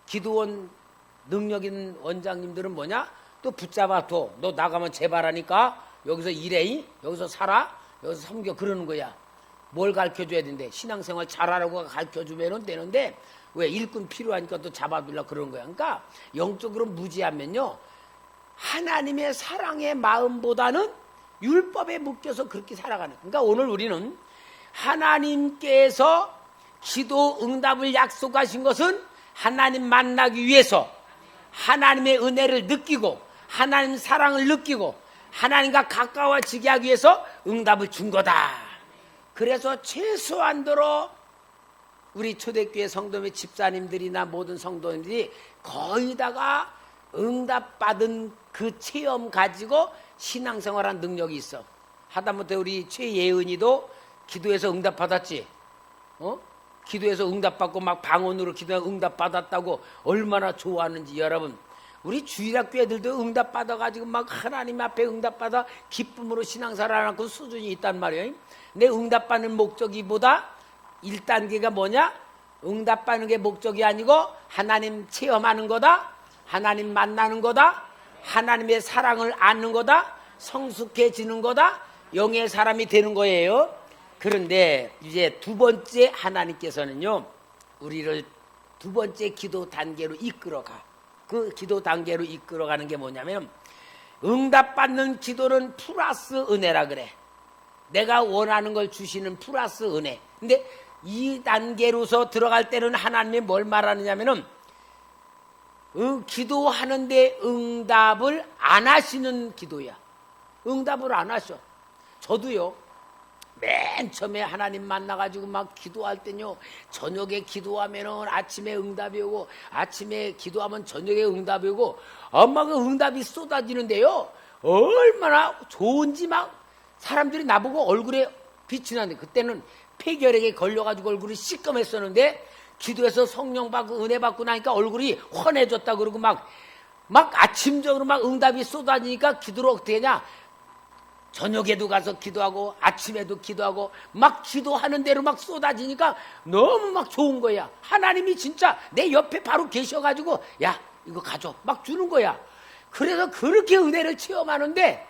기도원 능력 있는 원장님들은 뭐냐? 또 붙잡아둬. 너 나가면 제발하니까 여기서 일해, 여기서 살아, 여기서 섬겨, 그러는 거야. 뭘 가르쳐줘야 되는데, 신앙생활 잘하라고 가르쳐주면 되는데 왜? 일꾼 필요하니까 또 잡아둘라 그러는 거야. 그러니까 영적으로 무지하면요, 하나님의 사랑의 마음보다는 율법에 묶여서 그렇게 살아가는. 그러니까 오늘 우리는 하나님께서 기도 응답을 약속하신 것은 하나님 만나기 위해서 하나님의 은혜를 느끼고 하나님 사랑을 느끼고 하나님과 가까워지게 하기 위해서 응답을 준 거다. 그래서 최소한도로 우리 초대교회 성도의 집사님들이나 모든 성도님들이 거의 다가 응답받은 그 체험 가지고 신앙생활한 능력이 있어. 하다못해 우리 최예은이도 기도해서 응답받았지. 기도해서 응답받고 막 방언으로 기도해서 응답받았다고 얼마나 좋아하는지. 여러분, 우리 주일학교애들도 응답받아가지고 막 하나님 앞에 응답받아 기쁨으로 신앙생활하는 그 수준이 있단 말이에요. 내 응답받는 목적이보다 1단계가 뭐냐? 응답받는 게 목적이 아니고 하나님 체험하는 거다, 하나님 만나는 거다, 하나님의 사랑을 아는 거다, 성숙해지는 거다, 영의 사람이 되는 거예요. 그런데 이제 두 번째 하나님께서는요, 우리를 두 번째 기도 단계로 이끌어가. 그 기도 단계로 이끌어가는 게 뭐냐면, 응답받는 기도는 플러스 은혜라 그래. 내가 원하는 걸 주시는 플러스 은혜. 근데 이 단계로서 들어갈 때는 하나님이 뭘 말하느냐면은, 기도하는데 응답을 안 하시는 기도야. 응답을 안 하셔. 저도요, 맨 처음에 하나님 만나가지고 막 기도할 때요, 저녁에 기도하면은 아침에 응답이 오고, 아침에 기도하면 저녁에 응답이 오고, 엄마가 응답이 쏟아지는데요, 얼마나 좋은지 막 사람들이 나보고 얼굴에 빛이 나는데, 그때는 폐결핵에 걸려가지고 얼굴이 시꺼맸었는데, 기도해서 성령 받고 은혜 받고 나니까 얼굴이 환해졌다 그러고 막 아침적으로 막 응답이 쏟아지니까 기도를 어떻게 하냐? 저녁에도 가서 기도하고 아침에도 기도하고 막 기도하는 대로 막 쏟아지니까 너무 막 좋은 거야. 하나님이 진짜 내 옆에 바로 계셔가지고 야, 이거 가져 막 주는 거야. 그래서 그렇게 은혜를 체험하는데,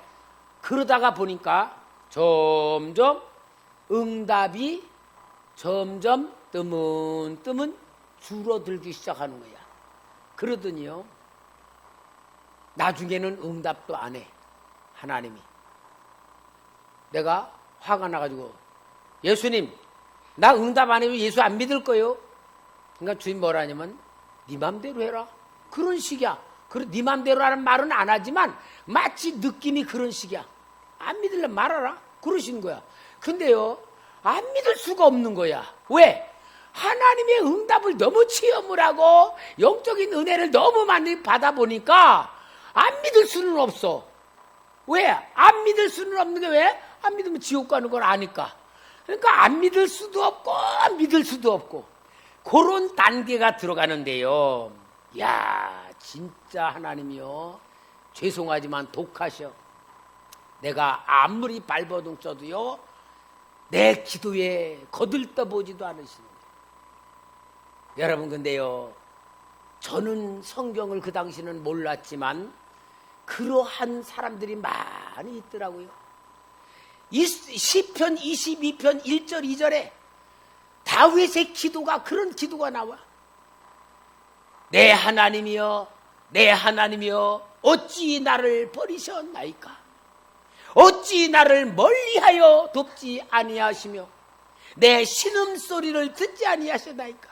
그러다가 보니까 점점 응답이 점점 뜨문뜨문 줄어들기 시작하는 거야. 그러더니요, 나중에는 응답도 안 해. 하나님이. 내가 화가 나가지고, 예수님, 나 응답 안 해도 예수 안 믿을 거요. 그러니까 주님 뭐라 하냐면, 네 맘대로 해라. 그런 식이야. 네 맘대로 하는 말은 안 하지만 마치 느낌이 그런 식이야. 안 믿으려면 말하라. 그러신 거야. 근데요, 안 믿을 수가 없는 거야. 왜? 하나님의 응답을 너무 체험을 하고 영적인 은혜를 너무 많이 받아보니까 안 믿을 수는 없어. 왜? 안 믿을 수는 없는 게 왜? 안 믿으면 지옥 가는 걸 아니까. 그러니까 안 믿을 수도 없고 믿을 수도 없고 그런 단계가 들어가는데요. 야, 진짜 하나님이요, 죄송하지만 독하셔. 내가 아무리 발버둥 쳐도요, 내 기도에 거들떠보지도 않으시는 거예요. 여러분, 근데요, 저는 성경을 그 당시는 몰랐지만 그러한 사람들이 많이 있더라고요. 시편 22편 1절 2절에 다윗의 기도가, 그런 기도가 나와. 내 하나님이여, 내 하나님이여, 어찌 나를 버리셨나이까? 어찌 나를 멀리하여 돕지 아니하시며 내 신음소리를 듣지 아니하시나이까?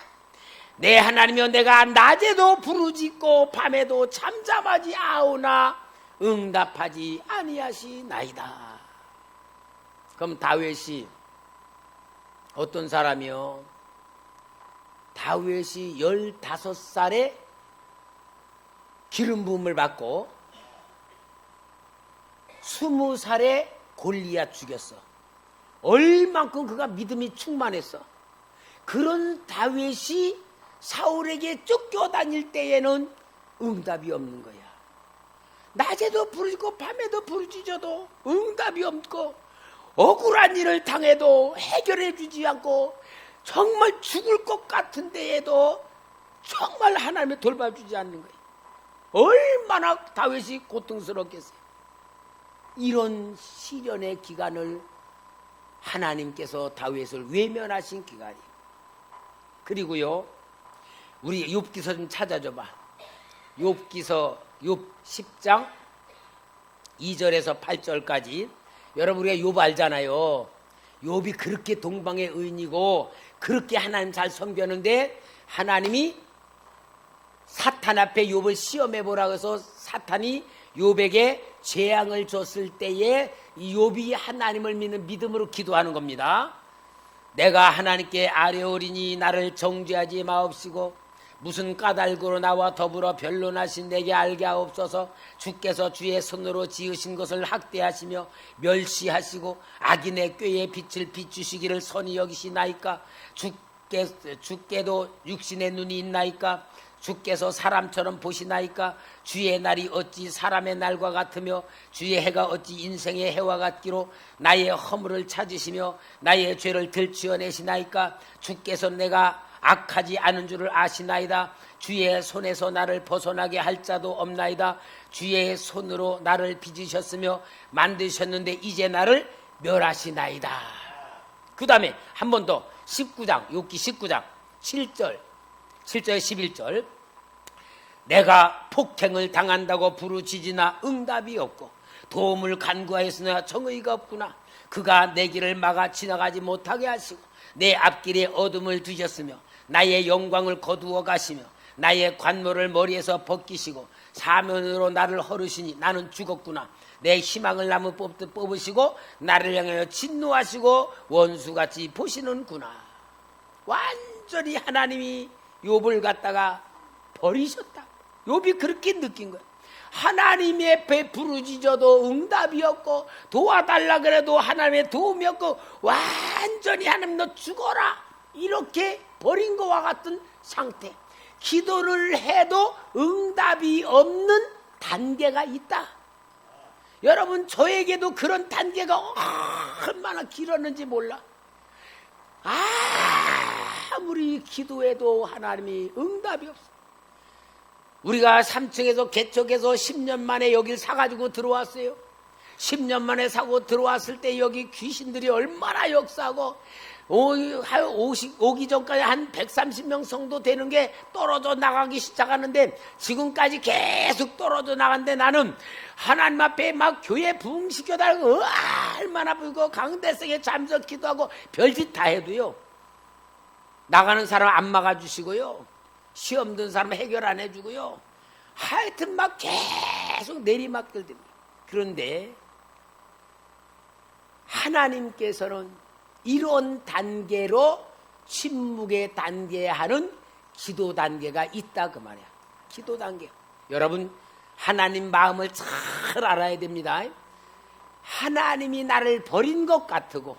내 하나님이여, 내가 낮에도 부르짖고 밤에도 잠잠하지 아오나 응답하지 아니하시나이다. 그럼 다윗이 어떤 사람이요? 다윗이 15살에 기름 부음을 받고 20살에 골리앗 죽였어. 얼만큼 그가 믿음이 충만했어. 그런 다윗이 사울에게 쫓겨다닐 때에는 응답이 없는 거야. 낮에도 부르짖고 밤에도 부르짖어도 응답이 없고, 억울한 일을 당해도 해결해 주지 않고, 정말 죽을 것 같은 데에도 정말 하나님이 돌봐주지 않는 거예요. 얼마나 다윗이 고통스럽겠어요. 이런 시련의 기간을 하나님께서 다윗을 외면하신 기간이에요. 그리고요, 우리 욥기서 좀 찾아줘봐. 욥기서 욥 10장 2절에서 8절까지. 여러분, 우리가 욥 알잖아요. 욥이 그렇게 동방의 의인이고 그렇게 하나님 잘 섬겼는데 하나님이 사탄 앞에 욥을 시험해 보라고 해서 사탄이 욥에게 재앙을 줬을 때에 이 욥이 하나님을 믿는 믿음으로 기도하는 겁니다. 내가 하나님께 아뢰오리니 나를 정죄하지 마옵시고 무슨 까닭으로 나와 더불어 변론하신 내게 알게 하옵소서. 주께서 주의 손으로 지으신 것을 학대하시며 멸시하시고 악인의 꾀에 빛을 비추시기를 선히 여기시나이까. 주께도 육신의 눈이 있나이까. 주께서 사람처럼 보시나이까. 주의 날이 어찌 사람의 날과 같으며 주의 해가 어찌 인생의 해와 같기로. 나의 허물을 찾으시며 나의 죄를 들추어내시나이까. 주께서 내가 악하지 않은 줄을 아시나이다. 주의 손에서 나를 벗어나게 할 자도 없나이다. 주의 손으로 나를 빚으셨으며 만드셨는데 이제 나를 멸하시나이다. 그 다음에 한 번 더 19장 욥기 19장 7절 11절. 내가 폭행을 당한다고 부르짖으나 응답이 없고 도움을 간구하였으나 정의가 없구나. 그가 내 길을 막아 지나가지 못하게 하시고 내 앞길에 어둠을 두셨으며 나의 영광을 거두어 가시며 나의 관모를 머리에서 벗기시고 사면으로 나를 허르시니 나는 죽었구나. 내 희망을 나무 뽑듯 뽑으시고 나를 향하여 진노하시고 원수같이 보시는구나. 완전히 하나님이 욥을 갖다가 버리셨다. 욥이 그렇게 느낀 거야. 하나님의 앞에 부르짖어도 응답이 없고 도와달라 그래도 하나님의 도움이 없고 완전히 하나님 너 죽어라 이렇게 버린 것과 같은 상태. 기도를 해도 응답이 없는 단계가 있다. 여러분, 저에게도 그런 단계가 얼마나 길었는지 몰라. 아무리 기도해도 하나님이 응답이 없어. 우리가 3층에서 개척해서 10년 만에 여길 사가지고 들어왔어요. 10년 만에 사고 들어왔을 때 여기 귀신들이 얼마나 역사하고 오기 전까지 한 130명 정도 되는 게 떨어져 나가기 시작하는데 지금까지 계속 떨어져 나갔는데 나는 하나님 앞에 막 교회 부흥시켜달라고 얼마나 불고 강대성에 잠서 기도하고 별짓 다 해도요, 나가는 사람 안 막아주시고요, 시험 든 사람 해결 안 해주고요, 하여튼 막 계속 내리막길듭니다. 그런데 하나님께서는 이런 단계로 침묵의 단계에 하는 기도 단계가 있다 그 말이야. 기도 단계. 여러분, 하나님 마음을 잘 알아야 됩니다. 하나님이 나를 버린 것 같고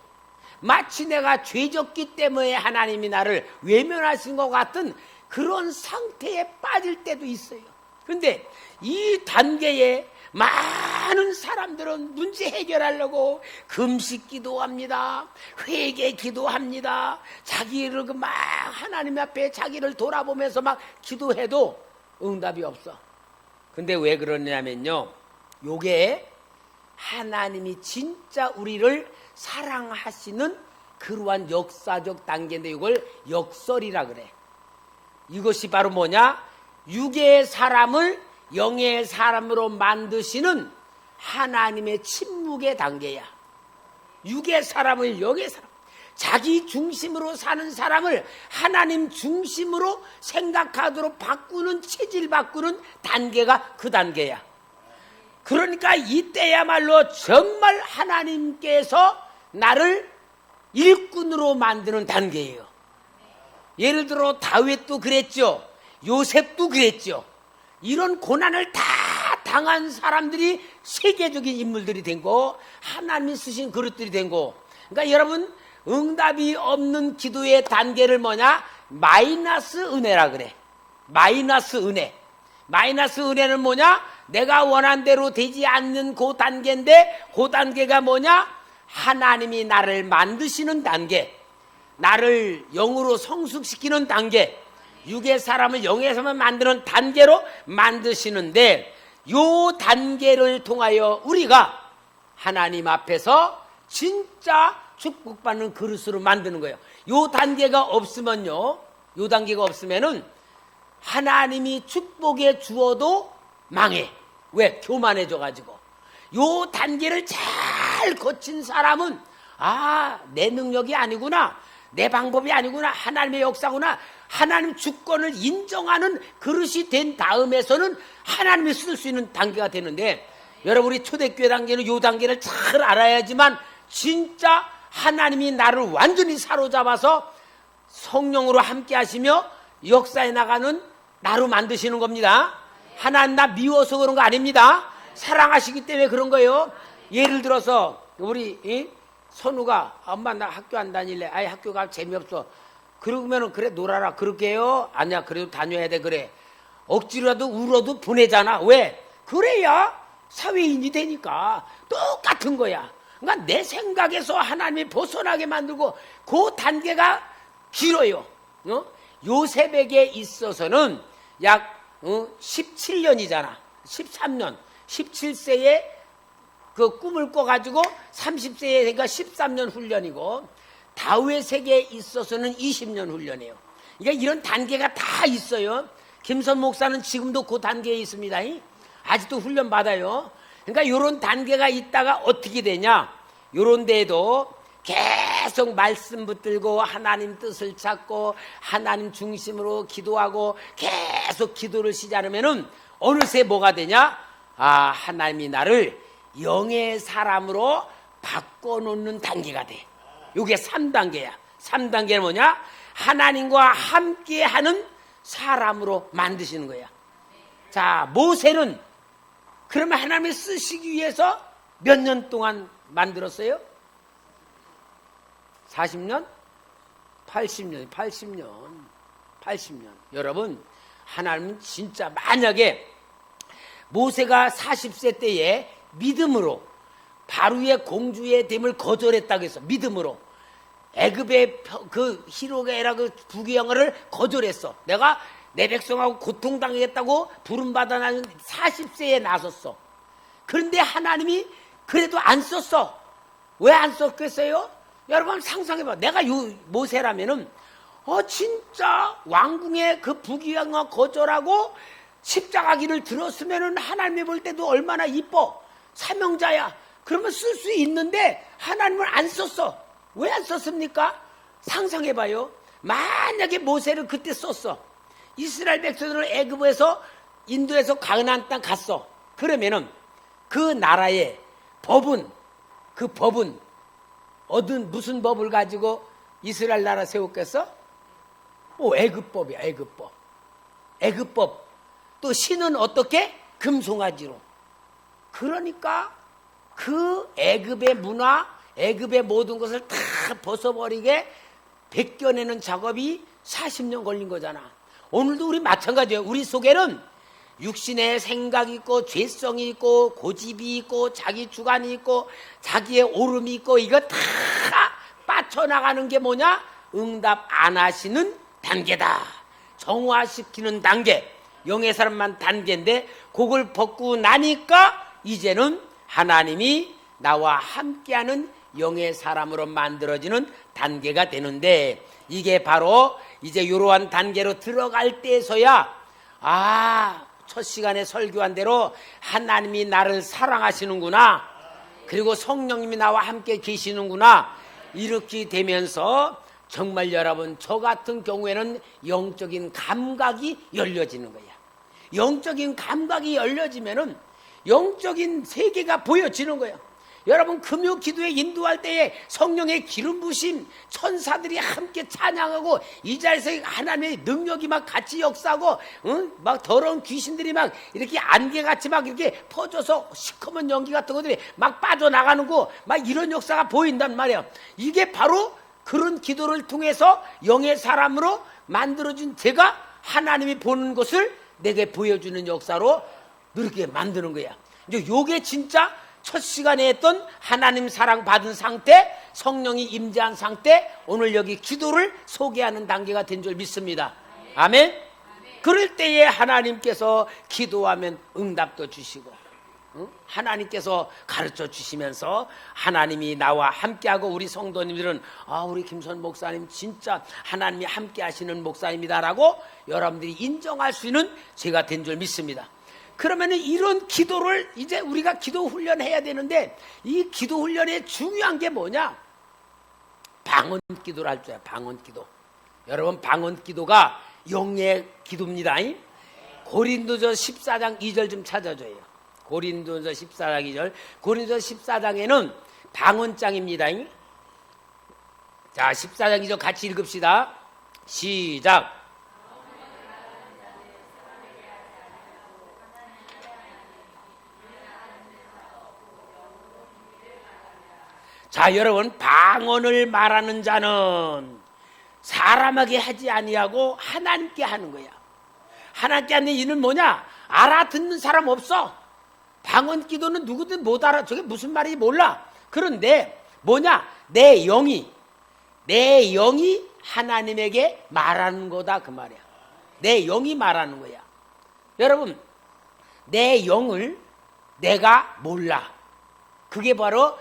마치 내가 죄졌기 때문에 하나님이 나를 외면하신 것 같은 그런 상태에 빠질 때도 있어요. 그런데 이 단계에 많은 사람들은 문제 해결하려고 금식 기도합니다. 회개 기도합니다. 자기를 막 하나님 앞에 자기를 돌아보면서 막 기도해도 응답이 없어. 근데 왜 그러냐면요, 요게 하나님이 진짜 우리를 사랑하시는 그러한 역사적 단계인데 이걸 역설이라 그래. 이것이 바로 뭐냐? 육의 사람을 영의 사람으로 만드시는 하나님의 침묵의 단계야. 육의 사람을 영의 사람, 자기 중심으로 사는 사람을 하나님 중심으로 생각하도록 바꾸는, 체질 바꾸는 단계가 그 단계야. 그러니까 이때야말로 정말 하나님께서 나를 일꾼으로 만드는 단계예요. 예를 들어 다윗도 그랬죠. 요셉도 그랬죠. 이런 고난을 다 당한 사람들이 세계적인 인물들이 된 거, 하나님이 쓰신 그릇들이 된 거. 그러니까 여러분, 응답이 없는 기도의 단계를 뭐냐? 마이너스 은혜라 그래. 마이너스 은혜. 마이너스 은혜는 뭐냐? 내가 원한 대로 되지 않는 그 단계인데, 그 단계가 뭐냐? 하나님이 나를 만드시는 단계, 나를 영으로 성숙시키는 단계, 육의 사람을 영의 사람을 만드는 단계로 만드시는데, 요 단계를 통하여 우리가 하나님 앞에서 진짜 축복받는 그릇으로 만드는 거예요. 요 단계가 없으면요, 요 단계가 없으면은 하나님이 축복해 주어도 망해. 왜? 교만해져 가지고. 요 단계를 잘 거친 사람은 내 능력이 아니구나, 내 방법이 아니구나, 하나님의 역사구나, 하나님 주권을 인정하는 그릇이 된 다음에서는 하나님이 쓸 수 있는 단계가 되는데, 여러분 우리 초대교회 단계는 요 단계를 잘 알아야지만 진짜 하나님이 나를 완전히 사로잡아서 성령으로 함께 하시며 역사에 나가는 나로 만드시는 겁니다. 하나님 나 미워서 그런 거 아닙니다. 사랑하시기 때문에 그런 거예요. 예를 들어서 우리 선우가 엄마 나 학교 안 다닐래. 아이 학교 가 재미없어. 그러면은 그래 놀아라. 그럴게요. 아니야 그래도 다녀야 돼. 그래. 억지로라도 울어도 보내잖아. 왜? 그래야 사회인이 되니까. 똑같은 거야. 그러니까 내 생각에서 하나님이 벗어나게 만들고 그 단계가 길어요. 요셉에게 있어서는 약 17년이잖아. 13년. 17세에 그 꿈을 꿔가지고 30세에 그러니까 13년 훈련이고, 다윗에게 있어서는 20년 훈련이에요. 그러니까 이런 단계가 다 있어요. 김선 목사는 지금도 그 단계에 있습니다. 아직도 훈련 받아요. 그러니까 이런 단계가 있다가 어떻게 되냐? 이런 데에도 계속 말씀 붙들고 하나님 뜻을 찾고 하나님 중심으로 기도하고 계속 기도를 쉬지 않으면은 어느새 뭐가 되냐? 하나님이 나를 영의 사람으로 바꿔놓는 단계가 돼. 이게 3단계야. 3단계는 뭐냐? 하나님과 함께하는 사람으로 만드시는 거야. 자, 모세는 그러면 하나님이 쓰시기 위해서 몇 년 동안 만들었어요? 40년? 80년, 80년. 여러분, 하나님은 진짜 만약에 모세가 40세 때에 믿음으로 바로의 공주의 됨을 거절했다고 했어. 믿음으로. 애굽의 그 히로게라 그 부귀영화를 거절했어. 내가 내 백성하고 고통당하겠다고 부름받아 나는 40세에 나섰어. 그런데 하나님이 그래도 안 썼어. 왜 안 썼겠어요? 여러분 상상해봐. 내가 모세라면은 진짜 왕궁의 그 부귀영화 거절하고 십자가 길을 들었으면은 하나님이 볼 때도 얼마나 이뻐. 사명자야. 그러면 쓸 수 있는데 하나님을 안 썼어. 왜 안 썼습니까? 상상해봐요. 만약에 모세를 그때 썼어. 이스라엘 백성들을 애굽에서 인도에서 가나안 땅 갔어. 그러면은 그 나라의 법은 얻은 무슨 법을 가지고 이스라엘 나라 세웠겠어? 애굽법이야. 애굽법. 또 신은 어떻게? 금송아지로. 그러니까 그 애굽의 문화, 애굽의 모든 것을 다 벗어버리게 벗겨내는 작업이 40년 걸린 거잖아. 오늘도 우리 마찬가지예요. 우리 속에는 육신의 생각이 있고 죄성이 있고 고집이 있고 자기 주관이 있고 자기의 오름이 있고 이거 다 빠져나가는 게 뭐냐? 응답 안 하시는 단계다. 정화시키는 단계. 영의 사람만 단계인데 그걸 벗고 나니까 이제는 하나님이 나와 함께하는 영의 사람으로 만들어지는 단계가 되는데, 이게 바로 이제 이러한 단계로 들어갈 때에서야 첫 시간에 설교한 대로 하나님이 나를 사랑하시는구나, 그리고 성령님이 나와 함께 계시는구나, 이렇게 되면서 정말 여러분 저 같은 경우에는 영적인 감각이 열려지는 거야. 영적인 감각이 열려지면은 영적인 세계가 보여지는 거예요. 여러분 금요 기도에 인도할 때에 성령의 기름 부심, 천사들이 함께 찬양하고 이 자리에서 하나님의 능력이 막 같이 역사하고 막 더러운 귀신들이 막 이렇게 안개같이 막 이렇게 퍼져서 시커먼 연기 같은 것들이 막 빠져나가는 거 막 이런 역사가 보인단 말이에요. 이게 바로 그런 기도를 통해서 영의 사람으로 만들어진 제가 하나님이 보는 것을 내게 보여주는 역사로 그렇게 만드는 거야. 이제 요게 진짜 첫 시간에 했던 하나님 사랑 받은 상태, 성령이 임재한 상태, 오늘 여기 기도를 소개하는 단계가 된 줄 믿습니다. 아멘? 그럴 때에 하나님께서 기도하면 응답도 주시고, 하나님께서 가르쳐 주시면서 하나님이 나와 함께하고, 우리 성도님들은 우리 김선 목사님 진짜 하나님이 함께 하시는 목사님이다라고 여러분들이 인정할 수 있는 제가 된 줄 믿습니다. 그러면 이런 기도를 이제 우리가 기도 훈련해야 되는데, 이 기도 훈련의 중요한 게 뭐냐? 방언 기도를 할 줄 알아요. 방언 기도. 여러분, 방언 기도가 영의 기도입니다. 고린도서 14장 2절 좀 찾아줘요. 고린도서 14장 2절. 고린도서 14장에는 방언장입니다. 자, 14장 2절 같이 읽읍시다. 시작. 자, 여러분, 방언을 말하는 자는 사람에게 하지 아니하고 하나님께 하는 거야. 하나님께 하는 이는 뭐냐? 알아듣는 사람 없어. 방언 기도는 누구든 못 알아. 저게 무슨 말인지 몰라. 그런데 뭐냐? 내 영이 하나님에게 말하는 거다, 그 말이야. 내 영이 말하는 거야. 여러분, 내 영을 내가 몰라. 그게 바로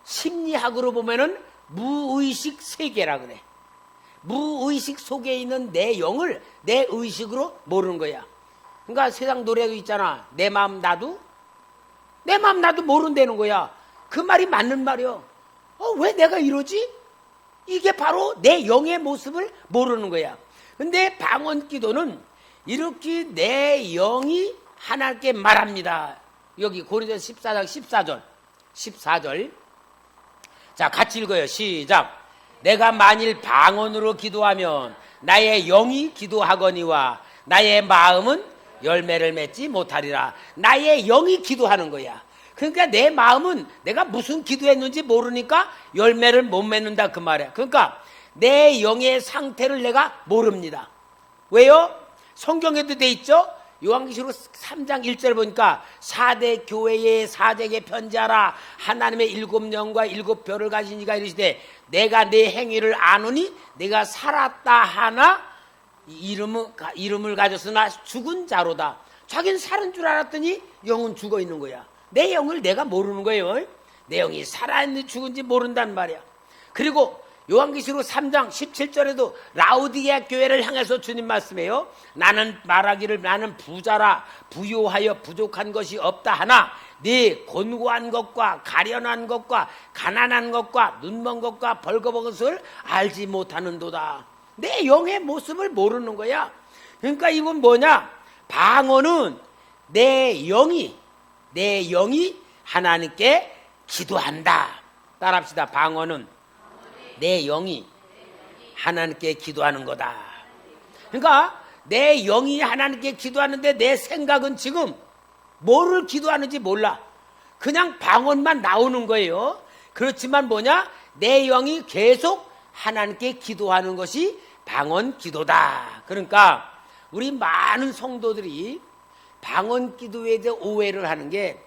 심리학으로 보면은 무의식 세계라 그래. 무의식 속에 있는 내 영을 내 의식으로 모르는 거야. 그러니까 세상 노래도 있잖아. 내 마음 나도 모른다는 거야. 그 말이 맞는 말이요. 왜 내가 이러지? 이게 바로 내 영의 모습을 모르는 거야. 근데 방언 기도는 이렇게 내 영이 하나님께 말합니다. 여기 고린도서 14장 14절. 자, 같이 읽어요. 시작. 내가 만일 방언으로 기도하면 나의 영이 기도하거니와 나의 마음은 열매를 맺지 못하리라. 나의 영이 기도하는 거야. 그러니까 내 마음은 내가 무슨 기도했는지 모르니까 열매를 못 맺는다, 그 말이야. 그러니까 내 영의 상태를 내가 모릅니다. 왜요? 성경에도 돼 있죠? 요한계시록 3장 1절 보니까 4대 교회의 사제에게 편지하라. 하나님의 7영과 7별을 가진 이가 이르시되 내가 내 행위를 아노니 내가 살았다 하나 이름을 가졌으나 죽은 자로다. 자기는 사는 줄 알았더니 영은 죽어 있는 거야. 내 영을 내가 모르는 거예요. 내 영이 살아있는지 죽은지 모른단 말이야. 그리고 요한계시록 3장 17절에도 라우디게아 교회를 향해서 주님 말씀해요. 나는 말하기를 나는 부자라 부요하여 부족한 것이 없다 하나 네 곤고한 것과 가련한 것과 가난한 것과 눈먼 것과 벌거벗은 것을 알지 못하는도다. 내 영의 모습을 모르는 거야. 그러니까 이건 뭐냐? 방언은 내 영이 하나님께 기도한다. 따라합시다. 방언은 내 영이 하나님께 기도하는 거다. 그러니까 내 영이 하나님께 기도하는데 내 생각은 지금 뭐를 기도하는지 몰라. 그냥 방언만 나오는 거예요. 그렇지만 뭐냐? 내 영이 계속 하나님께 기도하는 것이 방언 기도다. 그러니까 우리 많은 성도들이 방언 기도에 대해 오해를 하는 게,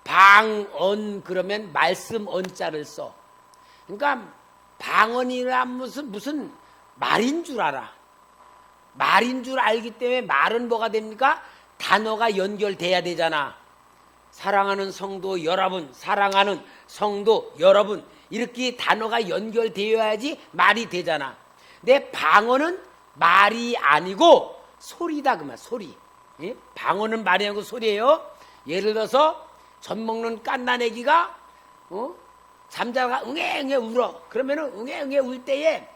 방언 그러면 말씀 언자를 써. 그러니까 방언이란 무슨 말인 줄 알아. 말인 줄 알기 때문에 말은 뭐가 됩니까? 단어가 연결돼야 되잖아. 사랑하는 성도 여러분, 사랑하는 성도 여러분, 이렇게 단어가 연결되어야지 말이 되잖아. 근데 방언은 말이 아니고 소리다, 그 말. 소리. 예? 방언은 말이 아니고 소리예요. 예를 들어서 젖 먹는 갓난아기가 잠자다가 응애응애 울어. 그러면은 응애응애 울 때에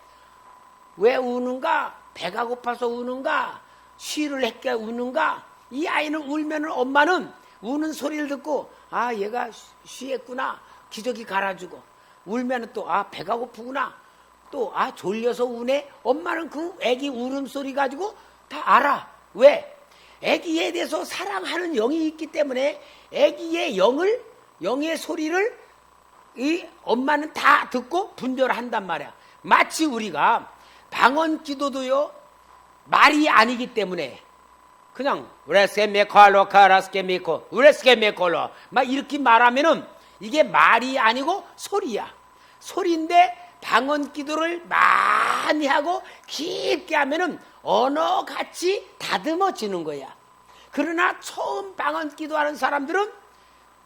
왜 우는가? 배가 고파서 우는가? 쉬를 했게 우는가? 이 아이는 울면은 엄마는 우는 소리를 듣고 얘가 쉬했구나. 기저귀 갈아주고. 울면은 또 배가 고프구나. 또 졸려서 우네. 엄마는 그 애기 울음소리 가지고 다 알아. 왜? 애기에 대해서 사랑하는 영이 있기 때문에 애기의 영의 소리를 이 엄마는 다 듣고 분별한단 말이야. 마치 우리가 방언 기도도요, 말이 아니기 때문에 그냥 우레스케메콜로 막 이렇게 말하면은 이게 말이 아니고 소리야. 소리인데 방언 기도를 많이 하고 깊게 하면은 언어같이 다듬어지는 거야. 그러나 처음 방언 기도하는 사람들은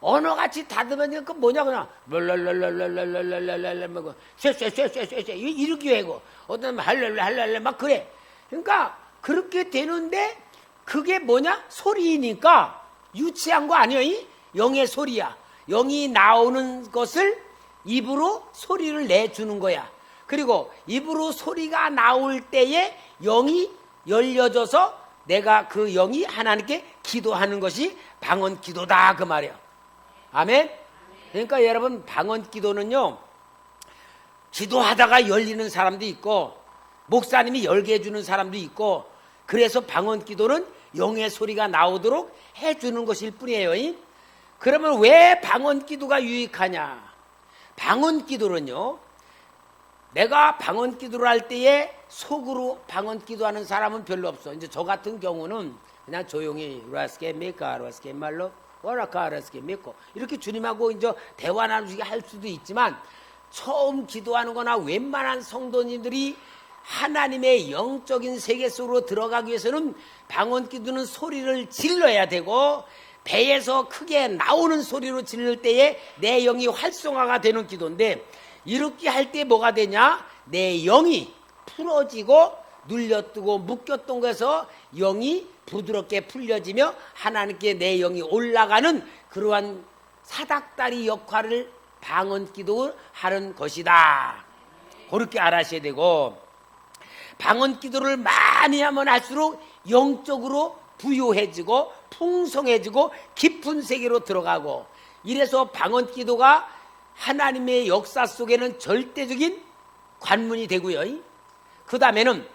언어같이 다듬어지는 그 뭐냐 그냥 랄랄랄랄랄랄랄랄랄랄 뭐 쇠쇠쇠쇠쇠 이렇게 하고 어떤 할랄랄랄랄 막 그래. 그러니까 그렇게 되는데 그게 뭐냐 소리니까 유치한 거 아니야. 영의 소리야. 영이 나오는 것을 입으로 소리를 내주는 거야. 그리고 입으로 소리가 나올 때에 영이 열려져서 내가 그 영이 하나님께 기도하는 것이 방언 기도다 그 말이야. 아멘. 그러니까 여러분 방언 기도는요 기도하다가 열리는 사람도 있고 목사님이 열게 해주는 사람도 있고 그래서 방언 기도는 영의 소리가 나오도록 해주는 것일 뿐이에요. 그러면 왜 방언 기도가 유익하냐? 방언 기도는요 내가 방언 기도를 할 때에 속으로 방언 기도하는 사람은 별로 없어. 이제 저 같은 경우는 그냥 조용히 라스케 메카 라스케 말로 와라카 라스케 메코 이렇게 주님하고 이제 대화 나누기 할 수도 있지만 처음 기도하는 거나 웬만한 성도님들이 하나님의 영적인 세계 속으로 들어가기 위해서는 방언 기도는 소리를 질러야 되고 배에서 크게 나오는 소리로 지를 때에 내 영이 활성화가 되는 기도인데 이렇게 할 때 뭐가 되냐? 내 영이 풀어지고 눌려뜨고 묶였던 것에서 영이 부드럽게 풀려지며 하나님께 내 영이 올라가는 그러한 사닥다리 역할을 방언 기도를 하는 것이다. 그렇게 알아셔야 되고 방언 기도를 많이 하면 할수록 영적으로 부유해지고 풍성해지고 깊은 세계로 들어가고 이래서 방언 기도가 하나님의 역사 속에는 절대적인 관문이 되고요. 그 다음에는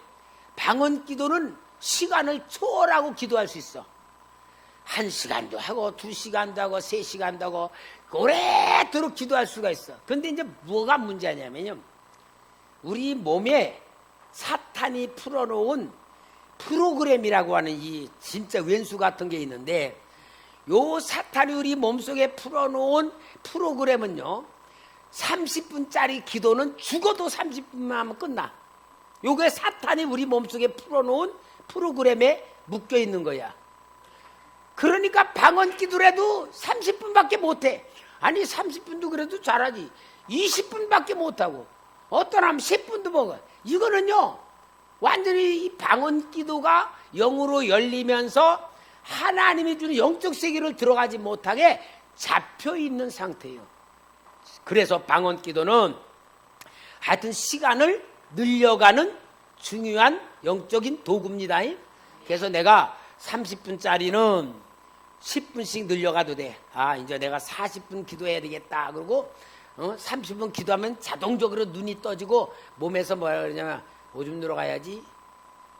방언 기도는 시간을 초월하고 기도할 수 있어. 1시간도 하고 2시간도 하고 3시간도 하고 오래도록 기도할 수가 있어. 근데 이제 뭐가 문제냐면요 우리 몸에 사탄이 풀어놓은 프로그램이라고 하는 이 진짜 왼수 같은 게 있는데 요 사탄이 우리 몸속에 풀어놓은 프로그램은요 30분짜리 기도는 죽어도 30분만 하면 끝나. 요게 사탄이 우리 몸속에 풀어놓은 프로그램에 묶여 있는 거야. 그러니까 방언 기도라도 30분밖에 못해. 아니 30분도 그래도 잘하지 20분밖에 못하고 어떤 하면 10분도 먹어. 이거는요 완전히 이 방언 기도가 영으로 열리면서 하나님이 주는 영적 세계를 들어가지 못하게 잡혀있는 상태예요. 그래서 방언 기도는 하여튼 시간을 늘려가는 중요한 영적인 도구입니다. 그래서 내가 30분짜리는 10분씩 늘려가도 돼. 아 이제 내가 40분 기도해야 되겠다. 그러고 30분 기도하면 자동적으로 눈이 떠지고 몸에서 뭐라 그러냐면 오줌 들어가야지.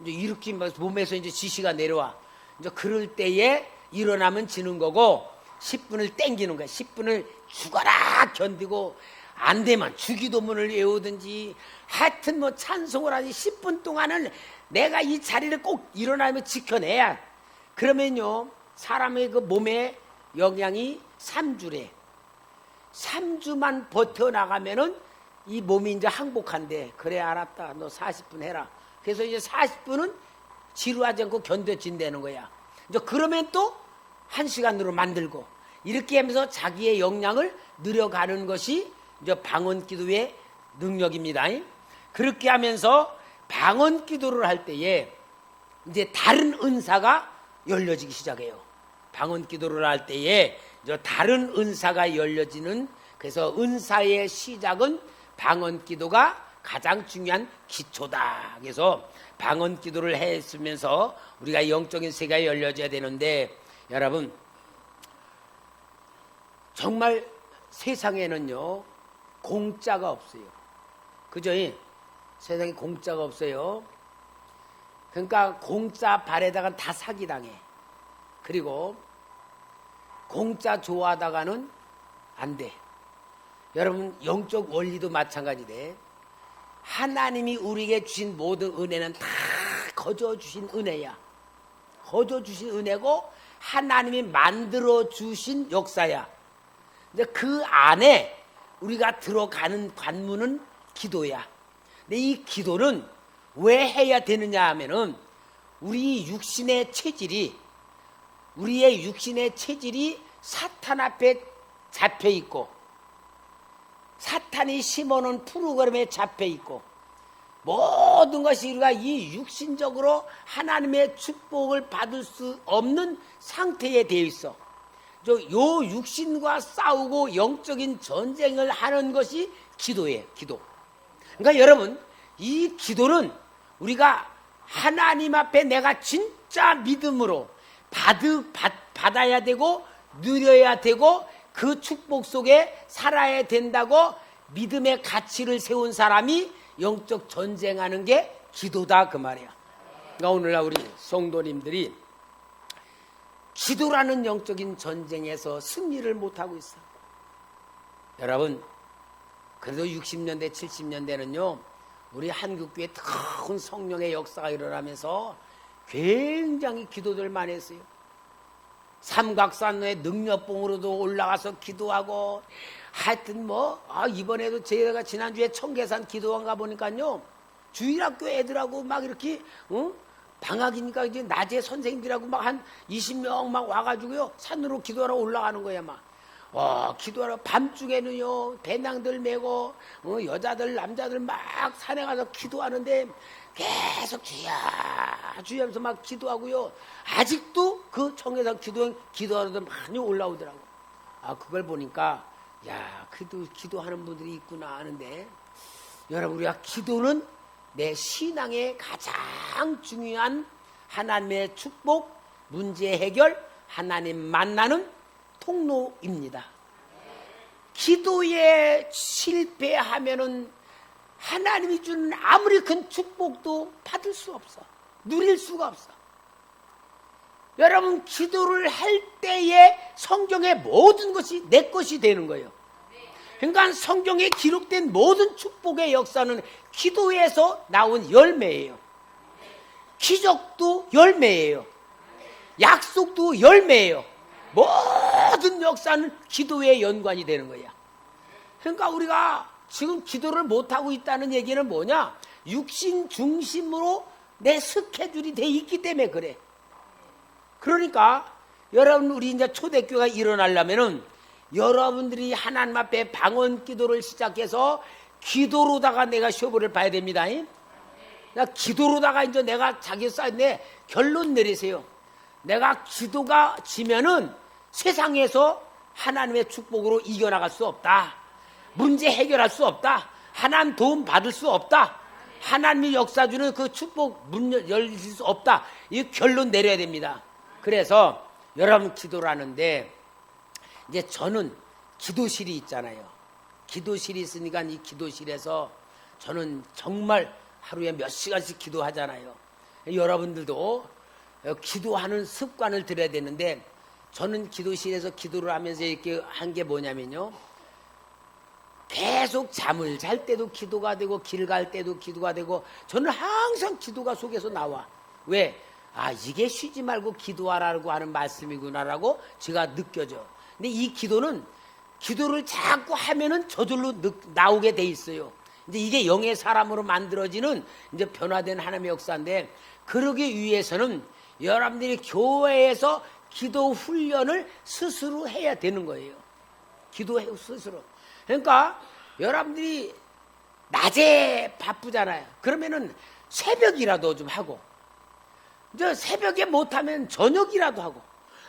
이제 이렇게 몸에서 이제 지시가 내려와. 이제 그럴 때에 일어나면 지는 거고 10분을 땡기는 거야. 10분을 죽어라 견디고 안 되면 주기도문을 외우든지 하여튼 뭐 찬송을 하지 10분 동안은 내가 이 자리를 꼭 일어나면 지켜내야. 그러면요 사람의 그 몸에 영향이 3주래. 3주만 버텨나가면은 이 몸이 이제 항복한대. 그래 알았다. 너 40분 해라. 그래서 이제 40분은 지루하지 않고 견뎌진다는 거야. 이제 그러면 또 1시간으로 만들고 이렇게 하면서 자기의 역량을 늘려가는 것이 이제 방언 기도의 능력입니다. 그렇게 하면서 방언 기도를 할 때에 이제 다른 은사가 열려지기 시작해요. 방언 기도를 할 때에 이제 다른 은사가 열려지는 그래서 은사의 시작은 방언 기도가 가장 중요한 기초다. 그래서 방언 기도를 했으면서 우리가 영적인 세계가 열려져야 되는데 여러분 정말 세상에는요 공짜가 없어요. 그죠? 세상에 공짜가 없어요. 그러니까 공짜 발에다가 다 사기당해. 그리고 공짜 좋아하다가는 안 돼. 여러분 영적 원리도 마찬가지돼. 하나님이 우리에게 주신 모든 은혜는 다 거저 주신 은혜야. 거저 주신 은혜고 하나님이 만들어 주신 역사야. 근데 그 안에 우리가 들어가는 관문은 기도야. 근데 이 기도는 왜 해야 되느냐 하면은 우리의 육신의 체질이 사탄 앞에 잡혀 있고, 사탄이 심어놓은 프로그램에 잡혀 있고, 모든 것이 우리가 이 육신적으로 하나님의 축복을 받을 수 없는 상태에 되어 있어. 요 육신과 싸우고 영적인 전쟁을 하는 것이 기도예요. 기도. 그러니까 여러분, 이 기도는 우리가 하나님 앞에 내가 진짜 믿음으로 받아야 되고 누려야 되고 그 축복 속에 살아야 된다고 믿음의 가치를 세운 사람이 영적 전쟁하는 게 기도다, 그 말이야. 그러니까 오늘날 우리 성도님들이 기도라는 영적인 전쟁에서 승리를 못하고 있어. 여러분, 그래도 60년대 70년대는요 우리 한국교회 큰 성령의 역사가 일어나면서 굉장히 기도들 많이 했어요. 삼각산의 능력봉으로도 올라가서 기도하고, 하여튼 이번에도 제가 지난주에 청계산 기도원 가보니까요 주일학교 애들하고 막 이렇게 방학이니까 이제 낮에 선생님들하고 막 한 20명 막 와가지고요 산으로 기도하러 올라가는 거야. 막 기도하러 밤중에는요 배낭들 메고 여자들 남자들 막 산에 가서 기도하는데 계속 주야 하면서 막 기도하고요. 아직도 그 청계산 기도하는데 많이 올라오더라고. 그걸 보니까 그래도 기도하는 분들이 있구나 하는데, 여러분, 우리가 기도는 내 신앙의 가장 중요한 하나님의 축복, 문제 해결, 하나님 만나는 통로입니다. 기도에 실패하면은 하나님이 주는 아무리 큰 축복도 받을 수 없어. 누릴 수가 없어. 여러분, 기도를 할 때에 성경의 모든 것이 내 것이 되는 거예요. 그러니까 성경에 기록된 모든 축복의 역사는 기도에서 나온 열매예요. 기적도 열매예요. 약속도 열매예요. 모든 역사는 기도에 연관이 되는 거야. 그러니까 우리가 지금 기도를 못하고 있다는 얘기는 뭐냐? 육신 중심으로 내 스케줄이 돼 있기 때문에 그래. 그러니까 여러분, 우리 이제 초대교회가 일어나려면은 여러분들이 하나님 앞에 방언 기도를 시작해서 기도로다가 내가 시험을 봐야 됩니다. 기도로다가 이제 내가 자기 쌓였네 결론 내리세요. 내가 기도가 지면은 세상에서 하나님의 축복으로 이겨나갈 수 없다. 문제 해결할 수 없다. 하나님 도움 받을 수 없다. 하나님이 역사 주는 그 축복 문 열릴 수 없다. 이 결론 내려야 됩니다. 그래서 여러분 기도를 하는데, 이제 저는 기도실이 있잖아요. 기도실이 있으니까 이 기도실에서 저는 정말 하루에 몇 시간씩 기도하잖아요. 여러분들도 기도하는 습관을 들여야 되는데, 저는 기도실에서 기도를 하면서 이렇게 한 게 뭐냐면요, 계속 잠을 잘 때도 기도가 되고 길 갈 때도 기도가 되고, 저는 항상 기도가 속에서 나와. 왜? 이게 쉬지 말고 기도하라고 하는 말씀이구나라고 제가 느껴져. 근데 이 기도는 기도를 자꾸 하면은 저절로 나오게 돼 있어요. 이제 이게 영의 사람으로 만들어지는 이제 변화된 하나님의 역사인데, 그러기 위해서는 여러분들이 교회에서 기도 훈련을 스스로 해야 되는 거예요. 기도해 스스로. 그러니까 여러분들이 낮에 바쁘잖아요. 그러면은 새벽이라도 좀 하고, 저 새벽에 못하면 저녁이라도 하고.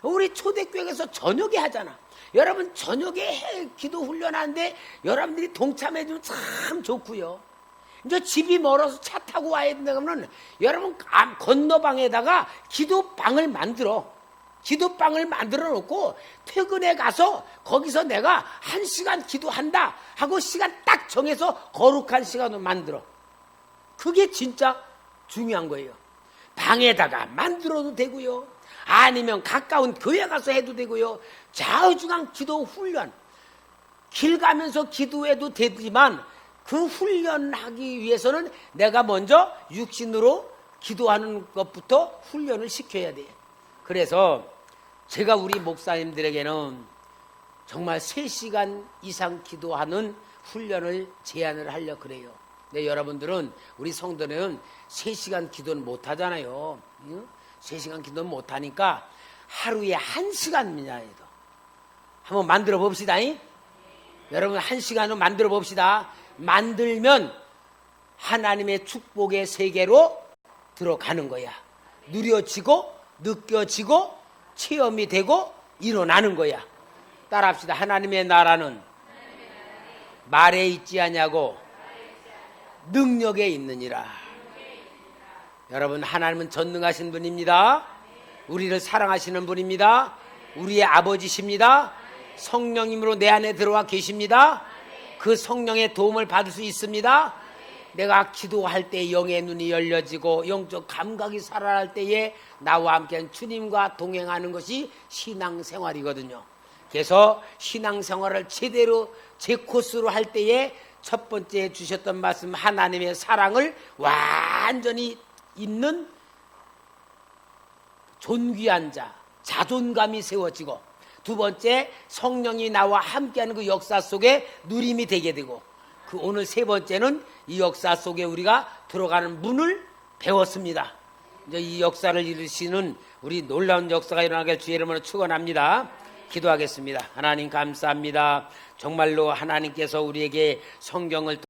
우리 초대교회에서 저녁에 하잖아. 여러분 저녁에 기도 훈련하는데 여러분들이 동참해주면 참 좋고요. 이제 집이 멀어서 차 타고 와야 된다 그러면 여러분 건너방에다가 기도방을 만들어 놓고 퇴근에 가서 거기서 내가 1시간 기도한다 하고 시간 딱 정해서 거룩한 시간을 만들어. 그게 진짜 중요한 거예요. 방에다가 만들어도 되고요. 아니면 가까운 교회 가서 해도 되고요. 좌우중앙 기도 훈련. 길 가면서 기도해도 되지만 그 훈련하기 위해서는 내가 먼저 육신으로 기도하는 것부터 훈련을 시켜야 돼요. 그래서 제가 우리 목사님들에게는 정말 3시간 이상 기도하는 훈련을 제안을 하려고 그래요. 근데 여러분들은 우리 성도는 3시간 기도는 못 하잖아요. 3시간 기도는 못 하니까 하루에 1시간이나 해도 한번 만들어 봅시다. 여러분 1시간을 만들어 봅시다. 만들면 하나님의 축복의 세계로 들어가는 거야. 누려지고 느껴지고 체험이 되고 일어나는 거야. 따라합시다. 하나님의 나라는 말에 있지 아니하고 능력에 있느니라. 여러분 하나님은 전능하신 분입니다. 우리를 사랑하시는 분입니다. 우리의 아버지십니다. 성령님으로 내 안에 들어와 계십니다. 그 성령의 도움을 받을 수 있습니다. 내가 기도할 때 영의 눈이 열려지고 영적 감각이 살아날 때에 나와 함께 주님과 동행하는 것이 신앙생활이거든요. 그래서 신앙생활을 제대로 제 코스로 할 때에 첫 번째 주셨던 말씀, 하나님의 사랑을 완전히 있는 존귀한 자, 자존감이 세워지고, 두 번째 성령이 나와 함께하는 그 역사 속에 누림이 되게 되고, 그 오늘 세 번째는 이 역사 속에 우리가 들어가는 문을 배웠습니다. 이제 이 역사를 이루시는 우리 놀라운 역사가 일어나길 주의 이름으로 축원합니다. 기도하겠습니다. 하나님 감사합니다. 정말로 하나님께서 우리에게 성경을